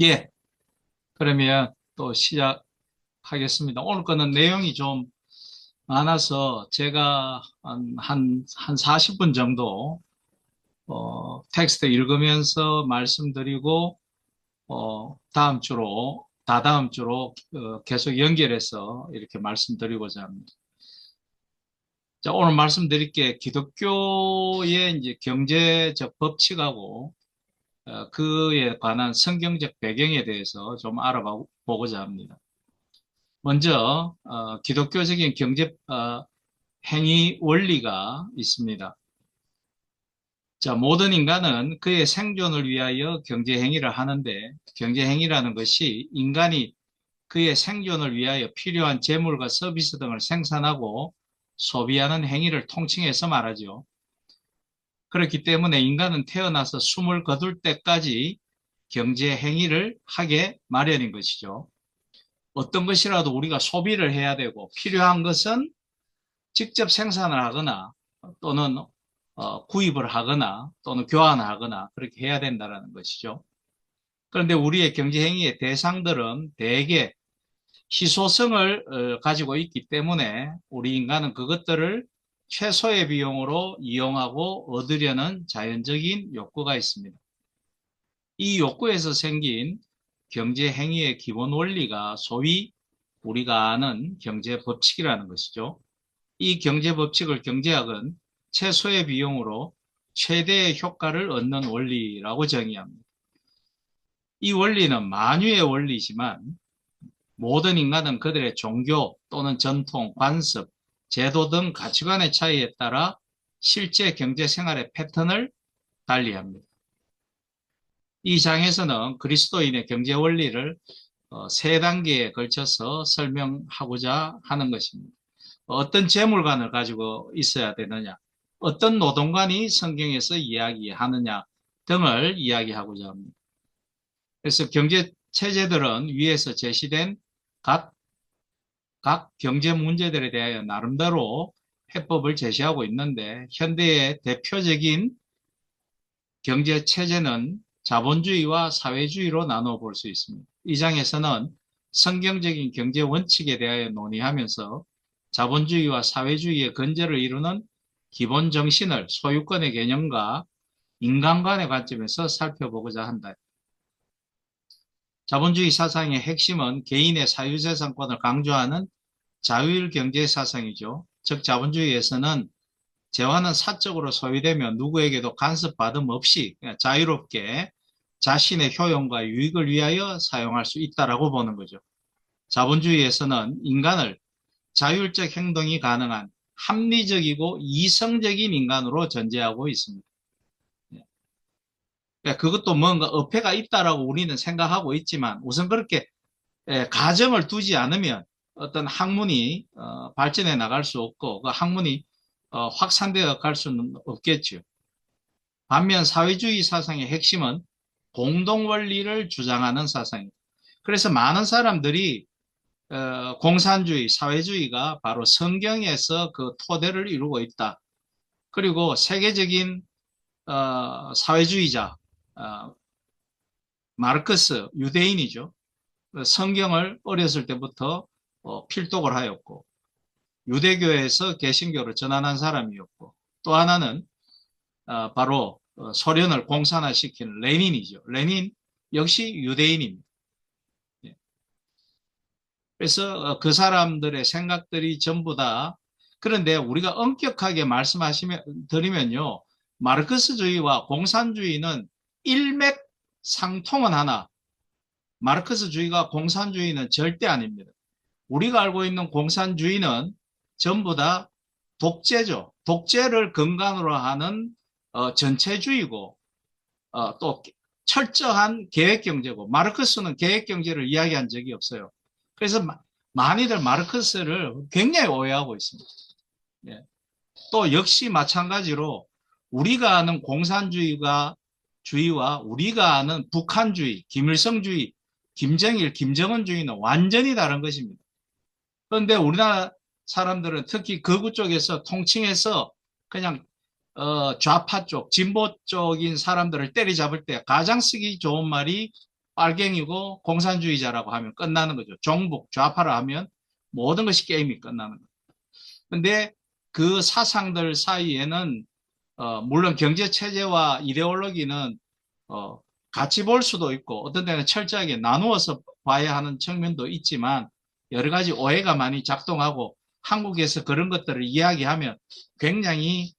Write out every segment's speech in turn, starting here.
예, 그러면 또 시작하겠습니다. 오늘 거는 내용이 좀 많아서 제가 한 40분 정도, 텍스트 읽으면서 말씀드리고, 다다음 주로, 계속 연결해서 이렇게 말씀드리고자 합니다. 자, 오늘 말씀드릴 게 기독교의 이제 경제적 법칙하고, 그에 관한 성경적 배경에 대해서 좀 알아보고자 합니다. 먼저 기독교적인 경제 행위 원리가 있습니다. 자, 모든 인간은 그의 생존을 위하여 경제 행위를 하는데 경제 행위라는 것이 인간이 그의 생존을 위하여 필요한 재물과 서비스 등을 생산하고 소비하는 행위를 통칭해서 말하죠. 그렇기 때문에 인간은 태어나서 숨을 거둘 때까지 경제 행위를 하게 마련인 것이죠. 어떤 것이라도 우리가 소비를 해야 되고 필요한 것은 직접 생산을 하거나 또는 구입을 하거나 또는 교환하거나 그렇게 해야 된다는 것이죠. 그런데 우리의 경제행위의 대상들은 대개 희소성을 가지고 있기 때문에 우리 인간은 그것들을 최소의 비용으로 이용하고 얻으려는 자연적인 욕구가 있습니다. 이 욕구에서 생긴 경제행위의 기본 원리가 소위 우리가 아는 경제법칙이라는 것이죠. 이 경제법칙을 경제학은 최소의 비용으로 최대의 효과를 얻는 원리라고 정의합니다. 이 원리는 만유의 원리지만 모든 인간은 그들의 종교 또는 전통, 관습, 제도 등 가치관의 차이에 따라 실제 경제 생활의 패턴을 달리합니다. 이 장에서는 그리스도인의 경제 원리를 세 단계에 걸쳐서 설명하고자 하는 것입니다. 어떤 재물관을 가지고 있어야 되느냐, 어떤 노동관이 성경에서 이야기하느냐 등을 이야기하고자 합니다. 그래서 경제 체제들은 위에서 제시된 각, 각 경제 문제들에 대하여 나름대로 해법을 제시하고 있는데 현대의 대표적인 경제 체제는 자본주의와 사회주의로 나누어 볼 수 있습니다. 이 장에서는 성경적인 경제 원칙에 대하여 논의하면서 자본주의와 사회주의의 근저를 이루는 기본 정신을 소유권의 개념과 인간관의 관점에서 살펴보고자 한다. 자본주의 사상의 핵심은 개인의 사유재산권을 강조하는 자율 경제 사상이죠. 즉 자본주의에서는 재화는 사적으로 소유되면 누구에게도 간섭받음 없이 그냥 자유롭게 자신의 효용과 유익을 위하여 사용할 수 있다라고 보는 거죠. 자본주의에서는 인간을 자율적 행동이 가능한 합리적이고 이성적인 인간으로 전제하고 있습니다. 그러니까 그것도 뭔가 어폐가 있다라고 우리는 생각하고 있지만 우선 그렇게 가정을 두지 않으면 어떤 학문이 발전해 나갈 수 없고 그 학문이 확산되어 갈 수는 없겠죠. 반면 사회주의 사상의 핵심은 공동 원리를 주장하는 사상입니다. 그래서 많은 사람들이 공산주의, 사회주의가 바로 성경에서 그 토대를 이루고 있다. 그리고 세계적인 사회주의자 마르크스 유대인이죠. 성경을 어렸을 때부터 필독을 하였고 유대교에서 개신교로 전환한 사람이었고 또 하나는 바로 소련을 공산화시킨 레닌이죠. 레닌 역시 유대인입니다. 예. 그래서 그 사람들의 생각들이 전부 다 그런데 우리가 엄격하게 말씀하시면 드리면요. 마르크스주의와 공산주의는 일맥상통은 하나 마르크스주의가 공산주의는 절대 아닙니다. 우리가 알고 있는 공산주의는 전부 다 독재죠. 독재를 근간으로 하는 전체주의고 또 철저한 계획경제고 마르크스는 계획경제를 이야기한 적이 없어요. 그래서 많이들 마르크스를 굉장히 오해하고 있습니다. 예. 또 역시 마찬가지로 우리가 아는 공산주의가 주의와 우리가 아는 북한주의, 김일성주의, 김정일, 김정은주의는 완전히 다른 것입니다. 그런데 우리나라 사람들은 특히 극우 쪽에서 통칭해서 그냥 좌파 쪽, 진보 쪽인 사람들을 때리잡을 때 가장 쓰기 좋은 말이 빨갱이고 공산주의자라고 하면 끝나는 거죠. 종북, 좌파라 하면 모든 것이 게임이 끝나는 거죠. 근데 그 사상들 사이에는 물론 경제 체제와 이데올로기는 어, 같이 볼 수도 있고 어떤 때는 철저하게 나누어서 봐야 하는 측면도 있지만 여러 가지 오해가 많이 작동하고 한국에서 그런 것들을 이야기하면 굉장히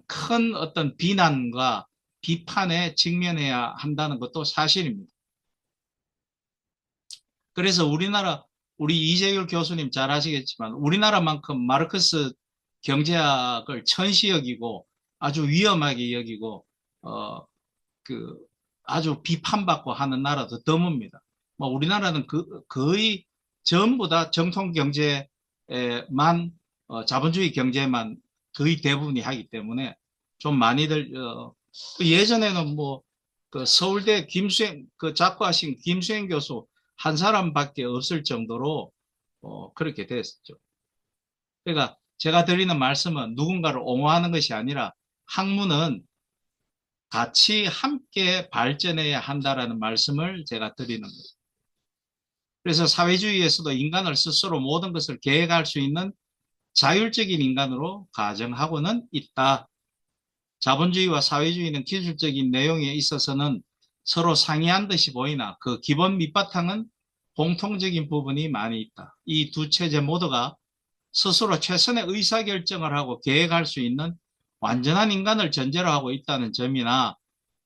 큰 어떤 비난과 비판에 직면해야 한다는 것도 사실입니다. 그래서 우리 이재율 교수님 잘 아시겠지만 우리나라만큼 마르크스 경제학을 천시 여기고 아주 위험하게 여기고 어, 그 아주 비판받고 하는 나라도 드뭅니다. 뭐 우리나라는 거의 전부 다 정통 경제만 자본주의 경제만 거의 대부분이 하기 때문에 좀 많이들 그 예전에는 뭐 그 서울대 김수행 그 작가하신 김수행 교수 한 사람밖에 없을 정도로 그렇게 됐었죠. 그러니까 제가 드리는 말씀은 누군가를 옹호하는 것이 아니라 학문은 같이 함께 발전해야 한다라는 말씀을 제가 드리는 거죠. 그래서 사회주의에서도 인간을 스스로 모든 것을 계획할 수 있는 자율적인 인간으로 가정하고는 있다. 자본주의와 사회주의는 기술적인 내용에 있어서는 서로 상이한 듯이 보이나 그 기본 밑바탕은 공통적인 부분이 많이 있다. 이 두 체제 모두가 스스로 최선의 의사결정을 하고 계획할 수 있는 완전한 인간을 전제로 하고 있다는 점이나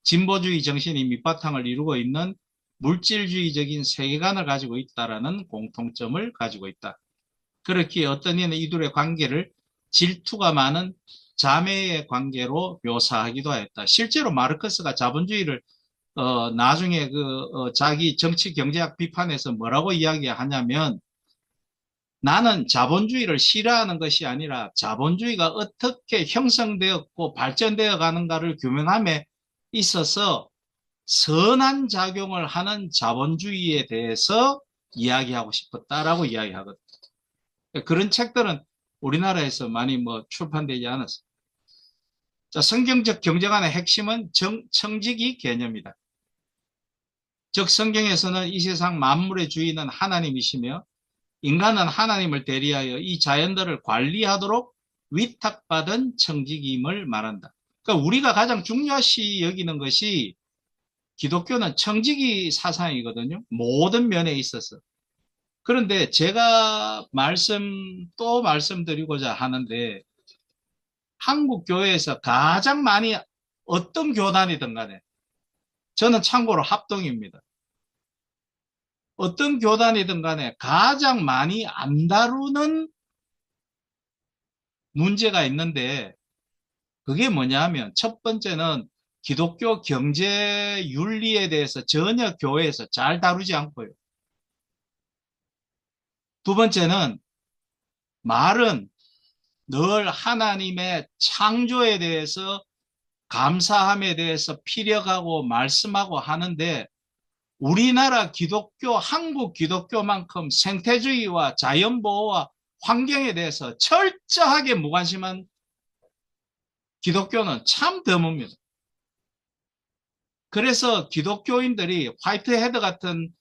진보주의 정신이 밑바탕을 이루고 있는 물질주의적인 세계관을 가지고 있다라는 공통점을 가지고 있다. 그렇기에 어떤 이는 이들의 관계를 질투가 많은 자매의 관계로 묘사하기도 하였다. 실제로 마르크스가 자본주의를 나중에 자기 정치 경제학 비판에서 뭐라고 이야기하냐면 나는 자본주의를 싫어하는 것이 아니라 자본주의가 어떻게 형성되었고 발전되어 가는가를 규명함에 있어서 선한 작용을 하는 자본주의에 대해서 이야기하고 싶었다라고 이야기하거든요. 그런 책들은 우리나라에서 많이 뭐 출판되지 않았어요. 자, 성경적 경제관의 핵심은 청지기 개념이다. 즉 성경에서는 이 세상 만물의 주인은 하나님이시며 인간은 하나님을 대리하여 이 자연들을 관리하도록 위탁받은 청지기임을 말한다. 그러니까 우리가 가장 중요시 여기는 것이 기독교는 청지기 사상이거든요. 모든 면에 있어서. 그런데 제가 또 말씀드리고자 하는데 한국 교회에서 가장 많이 어떤 교단이든 간에 저는 참고로 합동입니다. 어떤 교단이든 간에 가장 많이 안 다루는 문제가 있는데 그게 뭐냐 하면 첫 번째는 기독교 경제 윤리에 대해서 전혀 교회에서 잘 다루지 않고요. 두 번째는 말은 늘 하나님의 창조에 대해서 감사함에 대해서 피력하고 말씀하고 하는데 우리나라 기독교, 한국 기독교만큼 생태주의와 자연보호와 환경에 대해서 철저하게 무관심한 기독교는 참 드뭅니다. 그래서 기독교인들이 화이트헤드 같은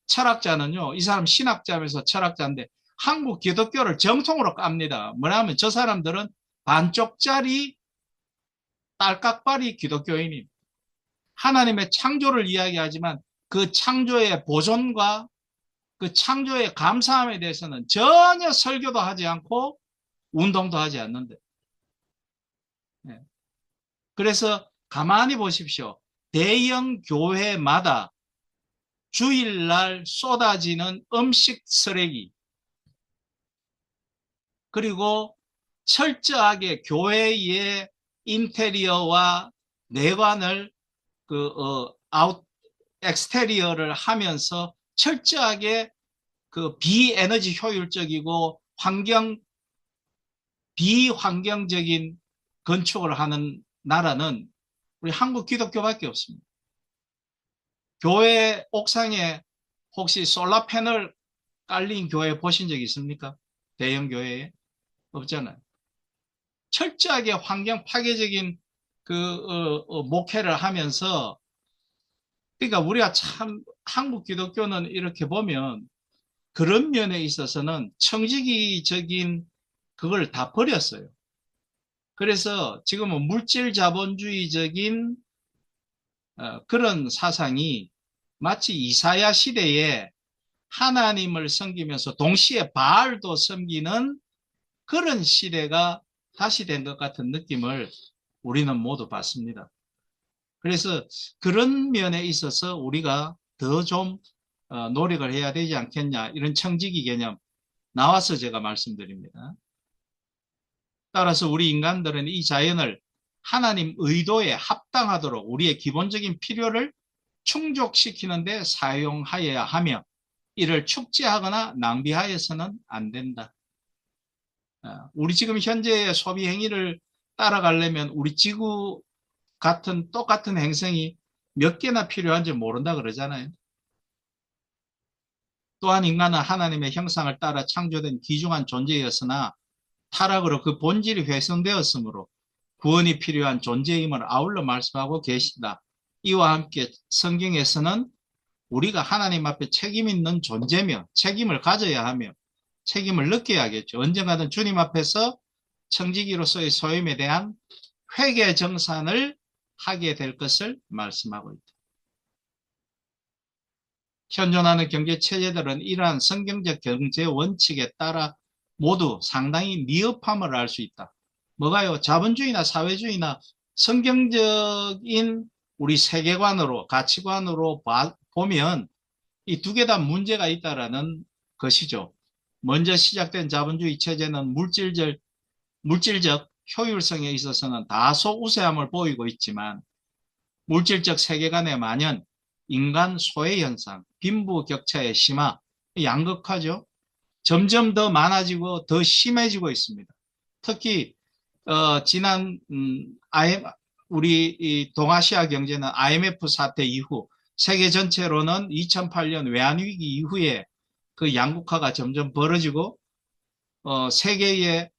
철학자는요, 이 사람 신학자면서 철학자인데 한국 기독교를 정통으로 깝니다. 뭐냐면 저 사람들은 반쪽짜리 딸깍발이 기독교인입니다. 하나님의 창조를 이야기하지만 그 창조의 보존과 그 창조의 감사함에 대해서는 전혀 설교도 하지 않고 운동도 하지 않는데. 네. 그래서 가만히 보십시오. 대형 교회마다 주일날 쏟아지는 음식 쓰레기, 그리고 철저하게 교회의 인테리어와 내관을 엑스테리어를 하면서 철저하게 비에너지 효율적이고 비환경적인 건축을 하는 나라는 우리 한국 기독교밖에 없습니다. 교회 옥상에 혹시 솔라 패널 깔린 교회 보신 적 있습니까? 대형 교회에? 없잖아요. 철저하게 환경 파괴적인 목회를 하면서, 그러니까 우리가 참 한국 기독교는 이렇게 보면 그런 면에 있어서는 청지기적인 그걸 다 버렸어요. 그래서 지금은 물질 자본주의적인 그런 사상이 마치 이사야 시대에 하나님을 섬기면서 동시에 바알도 섬기는 그런 시대가 다시 된 것 같은 느낌을 우리는 모두 받습니다. 그래서 그런 면에 있어서 우리가 더 좀 노력을 해야 되지 않겠냐, 이런 청지기 개념 나와서 제가 말씀드립니다. 따라서 우리 인간들은 이 자연을 하나님 의도에 합당하도록 우리의 기본적인 필요를 충족시키는 데 사용하여야 하며, 이를 축제하거나 낭비하여서는 안 된다. 우리 지금 현재의 소비 행위를 따라가려면 우리 지구 같은 똑같은 행성이 몇 개나 필요한지 모른다 그러잖아요. 또한 인간은 하나님의 형상을 따라 창조된 귀중한 존재였으나 타락으로 그 본질이 훼손되었으므로 구원이 필요한 존재임을 아울러 말씀하고 계신다. 이와 함께 성경에서는 우리가 하나님 앞에 책임 있는 존재며 책임을 가져야 하며 책임을 느껴야겠죠. 언젠가는 주님 앞에서 청지기로서의 소임에 대한 회개 정산을 하게 될 것을 말씀하고 있다. 현존하는 경제 체제들은 이러한 성경적 경제 원칙에 따라 모두 상당히 미흡함을 알 수 있다. 뭐가요? 자본주의나 사회주의나 성경적인 우리 세계관으로, 가치관으로 보면 이 두 개 다 문제가 있다라는 것이죠. 먼저 시작된 자본주의 체제는 물질적 효율성에 있어서는 다소 우세함을 보이고 있지만, 물질적 세계관의 만연, 인간 소외 현상, 빈부격차의 심화, 양극화죠. 점점 더 많아지고 더 심해지고 있습니다. 특히 지난 우리 동아시아 경제는 IMF 사태 이후 세계 전체로는 2008년 외환위기 이후에 그 양극화가 점점 벌어지고 세계의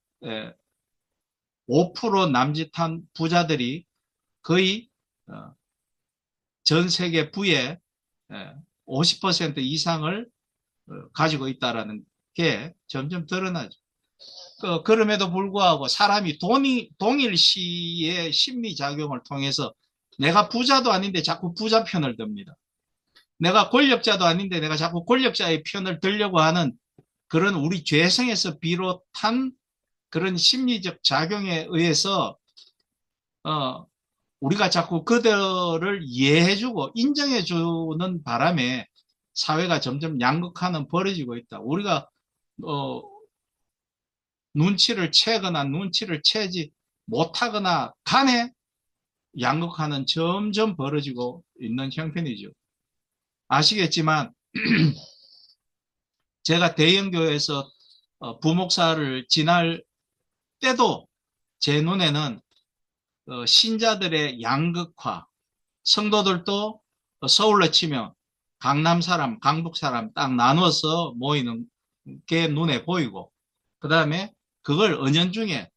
5% 남짓한 부자들이 거의 전 세계 부의 50% 이상을 가지고 있다는 게 점점 드러나죠. 그럼에도 불구하고 사람이 동일시의 심리작용을 통해서 내가 부자도 아닌데 자꾸 부자 편을 듭니다. 내가 권력자도 아닌데 내가 자꾸 권력자의 편을 들려고 하는 그런 우리 죄성에서 비롯한 그런 심리적 작용에 의해서 우리가 자꾸 그들을 이해해주고 인정해주는 바람에 사회가 점점 양극화는 벌어지고 있다. 우리가 눈치를 채거나 눈치를 채지 못하거나 간에 양극화는 점점 벌어지고 있는 형편이죠. 아시겠지만 제가 대형교회에서 부목사를 지날 때도 제 눈에는 신자들의 양극화, 성도들도 서울로 치면 강남 사람, 강북 사람 딱 나눠서 모이는 게 눈에 보이고, 그 다음에 그걸 은연중에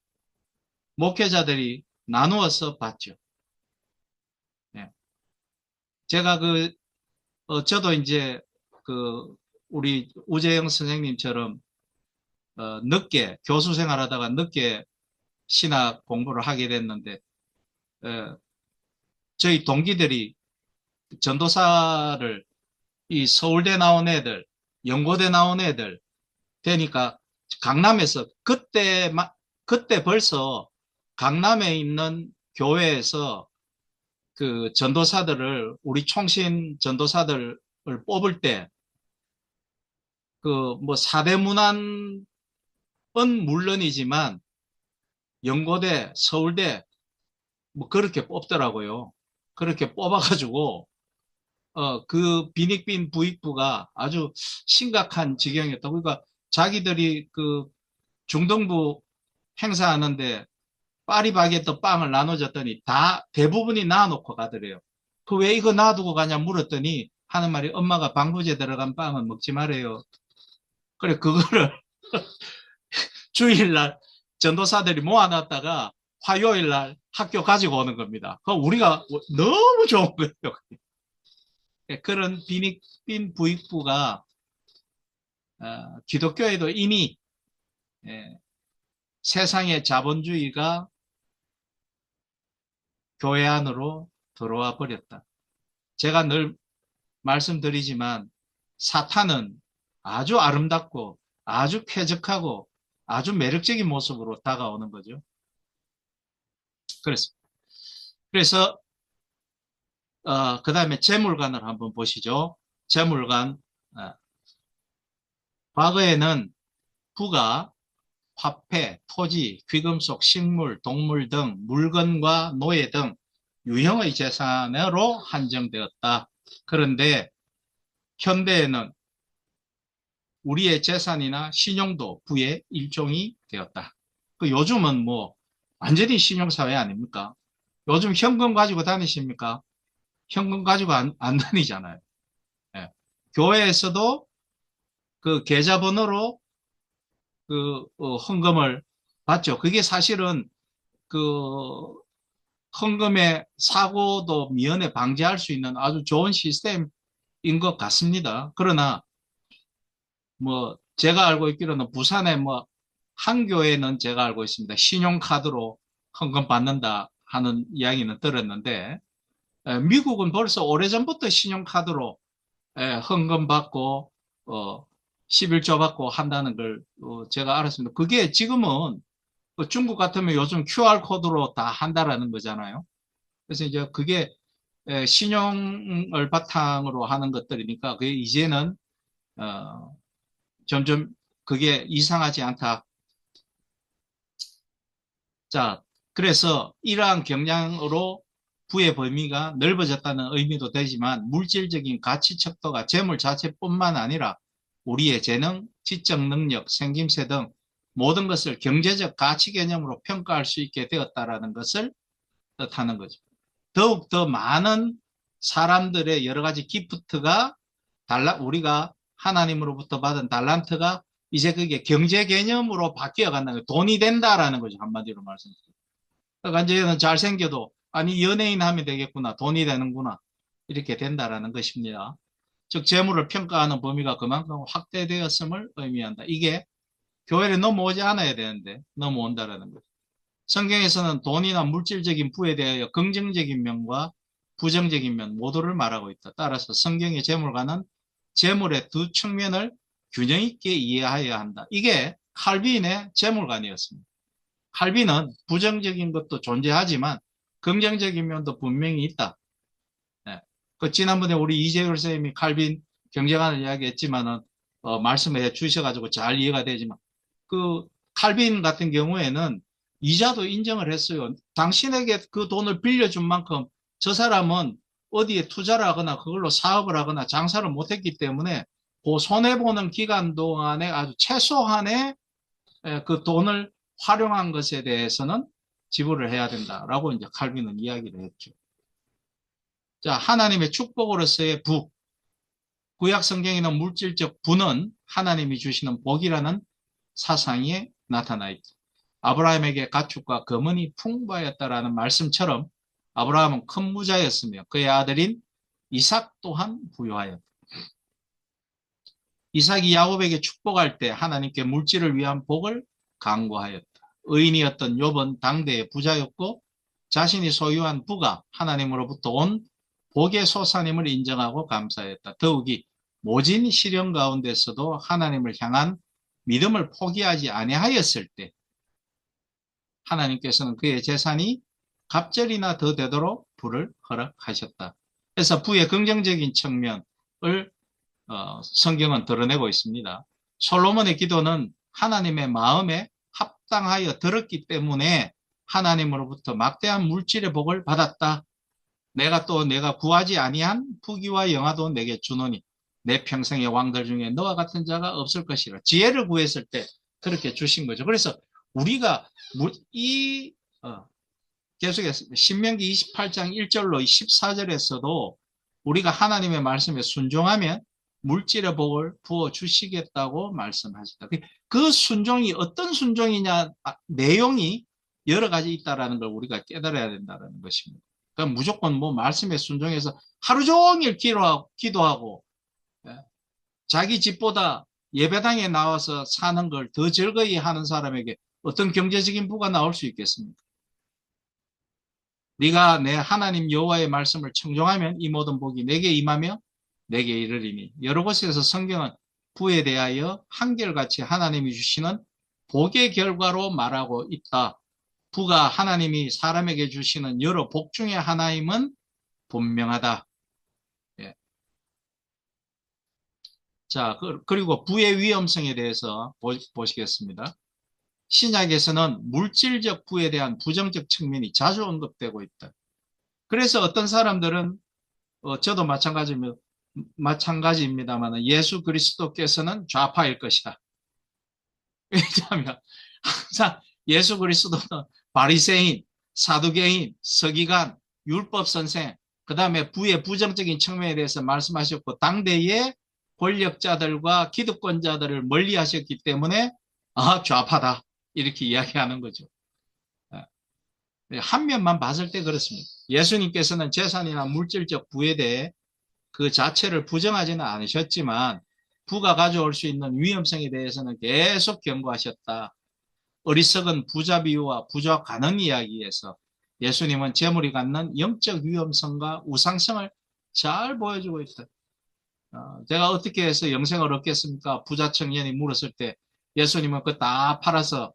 목회자들이 나누어서 봤죠. 네. 제가 저도 이제 우리 우재영 선생님처럼 늦게 교수 생활하다가 늦게 신학 공부를 하게 됐는데, 저희 동기들이 전도사를 이 서울대 나온 애들, 연고대 나온 애들 되니까 강남에서 그때 벌써 강남에 있는 교회에서 그 전도사들을, 우리 총신 전도사들을 뽑을 때 뭐 사대문안은 물론이지만 연고대, 서울대 뭐 그렇게 뽑더라고요. 그렇게 뽑아가지고 그 빈익빈 부익부가 아주 심각한 지경이었다. 그러니까 자기들이 그 중등부 행사하는데 파리바게뜨 빵을 나눠줬더니 대부분이 놔놓고 가더래요. 그 왜 이거 놔두고 가냐 물었더니 하는 말이, 엄마가 방부제 들어간 빵은 먹지 말아요. 그래, 그거를 주일날 전도사들이 모아놨다가 화요일 날 학교 가지고 오는 겁니다. 그 우리가 너무 좋은 거예요. 그런 빈익빈 부익부가 기독교에도 이미 세상의 자본주의가 교회 안으로 들어와 버렸다. 제가 늘 말씀드리지만 사탄은 아주 아름답고 아주 쾌적하고 아주 매력적인 모습으로 다가오는 거죠. 그래서 그 다음에 재물관을 한번 보시죠. 재물관. 과거에는 부가 화폐, 토지, 귀금속, 식물, 동물 등 물건과 노예 등 유형의 재산으로 한정되었다. 그런데 현대에는 우리의 재산이나 신용도 부의 일종이 되었다. 요즘은 뭐 완전히 신용사회 아닙니까? 요즘 현금 가지고 다니십니까? 현금 가지고 안 다니잖아요. 예. 교회에서도 그 계좌번호로 헌금을 받죠. 그게 사실은 그 헌금의 사고도 미연에 방지할 수 있는 아주 좋은 시스템인 것 같습니다. 그러나 뭐 제가 알고 있기로는 부산에 뭐 한 교회는 제가 알고 있습니다. 신용카드로 헌금 받는다 하는 이야기는 들었는데 미국은 벌써 오래전부터 신용카드로 헌금 받고 11조 받고 한다는 걸 제가 알았습니다. 그게 지금은 중국 같으면 요즘 QR코드로 다 한다라는 거잖아요. 그래서 이제 그게 신용을 바탕으로 하는 것들이니까 그게 이제는 점점 그게 이상하지 않다. 자, 그래서 이러한 경향으로 부의 범위가 넓어졌다는 의미도 되지만 물질적인 가치 척도가 재물 자체뿐만 아니라 우리의 재능, 지적 능력, 생김새 등 모든 것을 경제적 가치 개념으로 평가할 수 있게 되었다는 것을 뜻하는 거죠. 더욱 더 많은 사람들의 여러 가지 기프트가 우리가 하나님으로부터 받은 달란트가 이제 그게 경제 개념으로 바뀌어 간다는 거예요. 돈이 된다라는 거죠. 한마디로 말씀드리면. 그러니까 이제는 잘생겨도 아니 연예인 하면 되겠구나. 돈이 되는구나. 이렇게 된다라는 것입니다. 즉 재물을 평가하는 범위가 그만큼 확대되었음을 의미한다. 이게 교회를 넘어오지 않아야 되는데 넘어온다라는 거죠. 성경에서는 돈이나 물질적인 부에 대하여 긍정적인 면과 부정적인 면 모두를 말하고 있다. 따라서 성경의 재물과는 재물의 두 측면을 균형 있게 이해해야 한다. 이게 칼빈의 재물관이었습니다. 칼빈은 부정적인 것도 존재하지만 긍정적인 면도 분명히 있다. 네. 지난번에 우리 이재율 선생님이 칼빈 경제관을 이야기했지만은 말씀해 주셔가지고 잘 이해가 되지만 칼빈 같은 경우에는 이자도 인정을 했어요. 당신에게 그 돈을 빌려준 만큼 저 사람은 어디에 투자를 하거나 그걸로 사업을 하거나 장사를 못했기 때문에 그 손해보는 기간 동안에 아주 최소한의 그 돈을 활용한 것에 대해서는 지불을 해야 된다라고 이제 칼빈은 이야기를 했죠. 자, 하나님의 축복으로서의 부. 구약 성경에는 물질적 부는 하나님이 주시는 복이라는 사상이 나타나 있죠. 아브라함에게 가축과 금은이 풍부하였다라는 말씀처럼 아브라함은 큰 부자였으며 그의 아들인 이삭 또한 부유하였다. 이삭이 야곱에게 축복할 때 하나님께 물질을 위한 복을 강구하였다. 의인이었던 욥은 당대의 부자였고 자신이 소유한 부가 하나님으로부터 온 복의 소산임을 인정하고 감사했다. 더욱이 모진 시련 가운데서도 하나님을 향한 믿음을 포기하지 아니하였을 때 하나님께서는 그의 재산이 갑절이나 더 되도록 부를 허락하셨다. 그래서 부의 긍정적인 측면을 성경은 드러내고 있습니다. 솔로몬의 기도는 하나님의 마음에 합당하여 들었기 때문에 하나님으로부터 막대한 물질의 복을 받았다. 내가 구하지 아니한 부귀와 영화도 내게 주노니 내 평생의 왕들 중에 너와 같은 자가 없을 것이라. 지혜를 구했을 때 그렇게 주신 거죠. 그래서 우리가 계속해서 신명기 28장 1절로 14절에서도 우리가 하나님의 말씀에 순종하면 물질의 복을 부어 주시겠다고 말씀하셨다. 그 순종이 어떤 순종이냐, 내용이 여러 가지 있다라는 걸 우리가 깨달아야 된다는 것입니다. 그러니까 무조건 뭐 말씀에 순종해서 하루 종일 기도하고 예, 자기 집보다 예배당에 나와서 사는 걸 더 즐거이 하는 사람에게 어떤 경제적인 부가 나올 수 있겠습니까? 네가 내 하나님 여호와의 말씀을 청종하면 이 모든 복이 내게 임하며 내게 이르리니. 여러 곳에서 성경은 부에 대하여 한결같이 하나님이 주시는 복의 결과로 말하고 있다. 부가 하나님이 사람에게 주시는 여러 복 중의 하나임은 분명하다. 예. 자, 그리고 부의 위험성에 대해서 보시겠습니다. 신약에서는 물질적 부에 대한 부정적 측면이 자주 언급되고 있다. 그래서 어떤 사람들은 저도 마찬가지입니다만 예수 그리스도께서는 좌파일 것이다. 왜냐하면 항상 예수 그리스도는 바리새인, 사두개인, 서기관, 율법 선생, 그 다음에 부의 부정적인 측면에 대해서 말씀하셨고 당대의 권력자들과 기득권자들을 멀리하셨기 때문에 좌파다 이렇게 이야기하는 거죠. 한 면만 봤을 때 그렇습니다. 예수님께서는 재산이나 물질적 부에 대해 그 자체를 부정하지는 않으셨지만 부가 가져올 수 있는 위험성에 대해서는 계속 경고하셨다. 어리석은 부자 비유와 부자 가능 이야기에서 예수님은 재물이 갖는 영적 위험성과 우상성을 잘 보여주고 있다. 제가 어떻게 해서 영생을 얻겠습니까? 부자 청년이 물었을 때 예수님은 그거 다 팔아서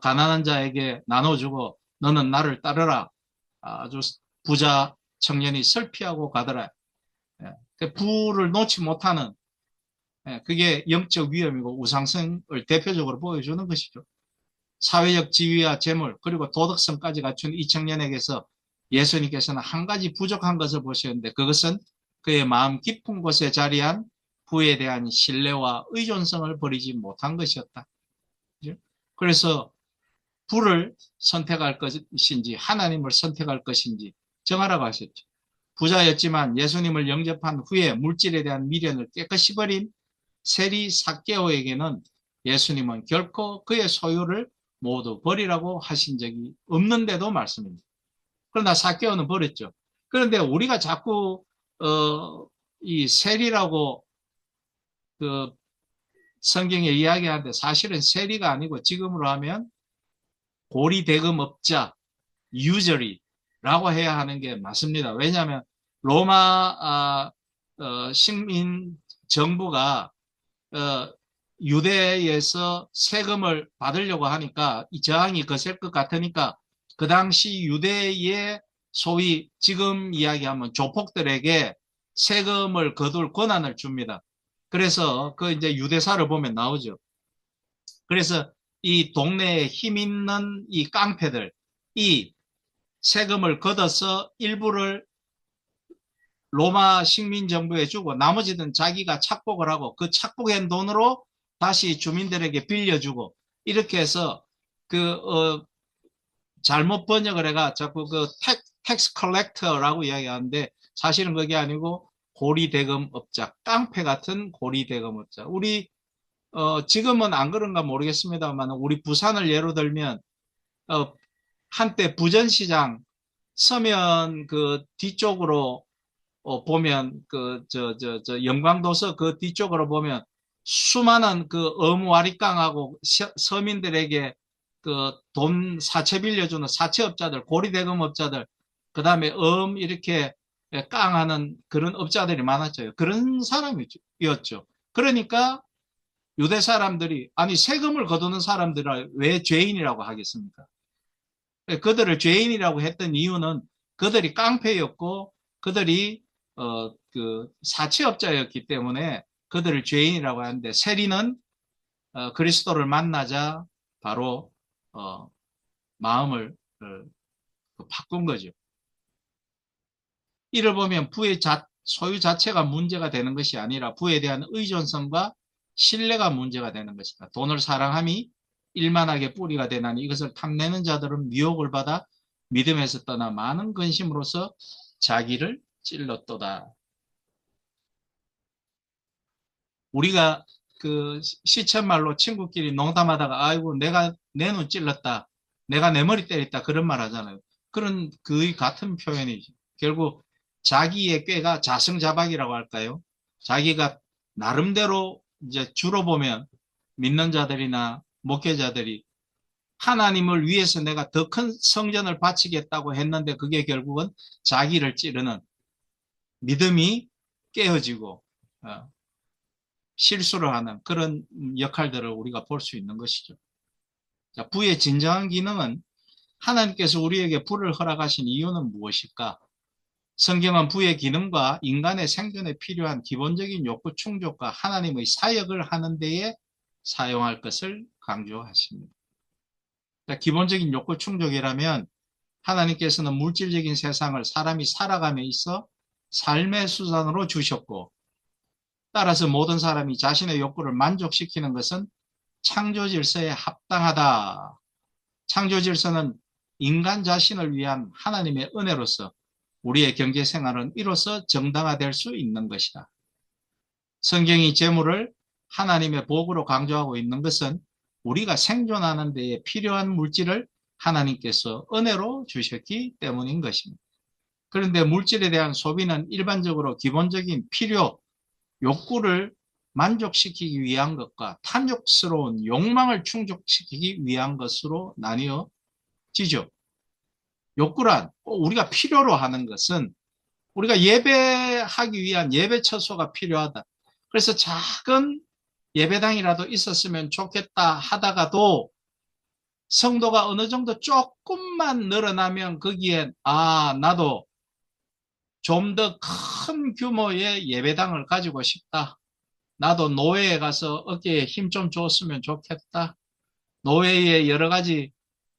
가난한 자에게 나눠주고 너는 나를 따르라. 아주 부자 청년이 설피하고 가더라. 부를 놓지 못하는 그게 영적 위험이고 우상성을 대표적으로 보여주는 것이죠. 사회적 지위와 재물 그리고 도덕성까지 갖춘 이 청년에게서 예수님께서는 한 가지 부족한 것을 보셨는데 그것은 그의 마음 깊은 곳에 자리한 부에 대한 신뢰와 의존성을 버리지 못한 것이었다. 그래서 부를 선택할 것인지 하나님을 선택할 것인지 정하라고 하셨죠. 부자였지만 예수님을 영접한 후에 물질에 대한 미련을 깨끗이 버린 세리 삭개오에게는 예수님은 결코 그의 소유를 모두 버리라고 하신 적이 없는데도 말씀입니다. 그러나 삭개오는 버렸죠. 그런데 우리가 자꾸 이 세리라고 그 성경에 이야기하는데 사실은 세리가 아니고 지금으로 하면 고리대금업자, 유저리라고 해야 하는 게 맞습니다. 왜냐하면 로마 식민 정부가 유대에서 세금을 받으려고 하니까 이 저항이 거셀 것 같으니까 그 당시 유대의 소위 지금 이야기하면 조폭들에게 세금을 거둘 권한을 줍니다. 그래서 그 이제 유대사를 보면 나오죠. 그래서 이 동네에 힘 있는 이 깡패들이 세금을 걷어서 일부를 로마 식민정부에 주고 나머지는 자기가 착복을 하고 그 착복한 돈으로 다시 주민들에게 빌려주고 이렇게 해서 잘못 번역을 해가 자꾸 텍스 컬렉터라고 이야기하는데 사실은 그게 아니고 고리대금업자, 깡패 같은 고리대금업자. 우리 지금은 안 그런가 모르겠습니다만 우리 부산을 예로 들면 한때 부전시장 서면 그 뒤쪽으로 보면 영광도서 그 뒤쪽으로 보면 수많은 그 어무와리깡하고 서민들에게 그 돈 사채 빌려주는 사채업자들, 고리대금업자들, 그 다음에 이렇게 깡하는 그런 업자들이 많았죠. 그런 사람이었죠. 그러니까 유대 사람들이 아니 세금을 거두는 사람들을 왜 죄인이라고 하겠습니까? 그들을 죄인이라고 했던 이유는 그들이 깡패였고 그들이 그 사채업자였기 때문에 그들을 죄인이라고 하는데 세리는 그리스도를 만나자 바로 마음을 바꾼 거죠. 이를 보면 부의 소유 자체가 문제가 되는 것이 아니라 부에 대한 의존성과 신뢰가 문제가 되는 것이다. 돈을 사랑함이 일만하게 뿌리가 되나니 이것을 탐내는 자들은 미혹을 받아 믿음에서 떠나 많은 근심으로서 자기를 찔렀도다. 우리가 그 시쳇말로 친구끼리 농담하다가 아이고 내가 내 눈 찔렀다. 내가 내 머리 때렸다. 그런 말 하잖아요. 그런 거의 같은 표현이죠. 결국 자기의 꾀가 자승자박이라고 할까요? 자기가 나름대로 이제 주로 보면 믿는 자들이나 목회자들이 하나님을 위해서 내가 더 큰 성전을 바치겠다고 했는데 그게 결국은 자기를 찌르는 믿음이 깨어지고 실수를 하는 그런 역할들을 우리가 볼 수 있는 것이죠. 자, 부의 진정한 기능은 하나님께서 우리에게 부를 허락하신 이유는 무엇일까? 성경은 부의 기능과 인간의 생존에 필요한 기본적인 욕구 충족과 하나님의 사역을 하는 데에 사용할 것을 강조하십니다. 자, 기본적인 욕구 충족이라면 하나님께서는 물질적인 세상을 사람이 살아감에 있어 삶의 수단으로 주셨고 따라서 모든 사람이 자신의 욕구를 만족시키는 것은 창조 질서에 합당하다. 창조 질서는 인간 자신을 위한 하나님의 은혜로서 우리의 경제 생활은 이로써 정당화될 수 있는 것이다. 성경이 재물을 하나님의 복으로 강조하고 있는 것은 우리가 생존하는 데에 필요한 물질을 하나님께서 은혜로 주셨기 때문인 것입니다. 그런데 물질에 대한 소비는 일반적으로 기본적인 필요, 욕구를 만족시키기 위한 것과 탐욕스러운 욕망을 충족시키기 위한 것으로 나뉘어지죠. 욕구란 우리가 필요로 하는 것은 우리가 예배하기 위한 예배 처소가 필요하다. 그래서 작은 예배당이라도 있었으면 좋겠다 하다가도 성도가 어느 정도 조금만 늘어나면 거기에 나도 좀 더 큰 규모의 예배당을 가지고 싶다. 나도 노회에 가서 어깨에 힘 좀 줬으면 좋겠다. 노회의 여러 가지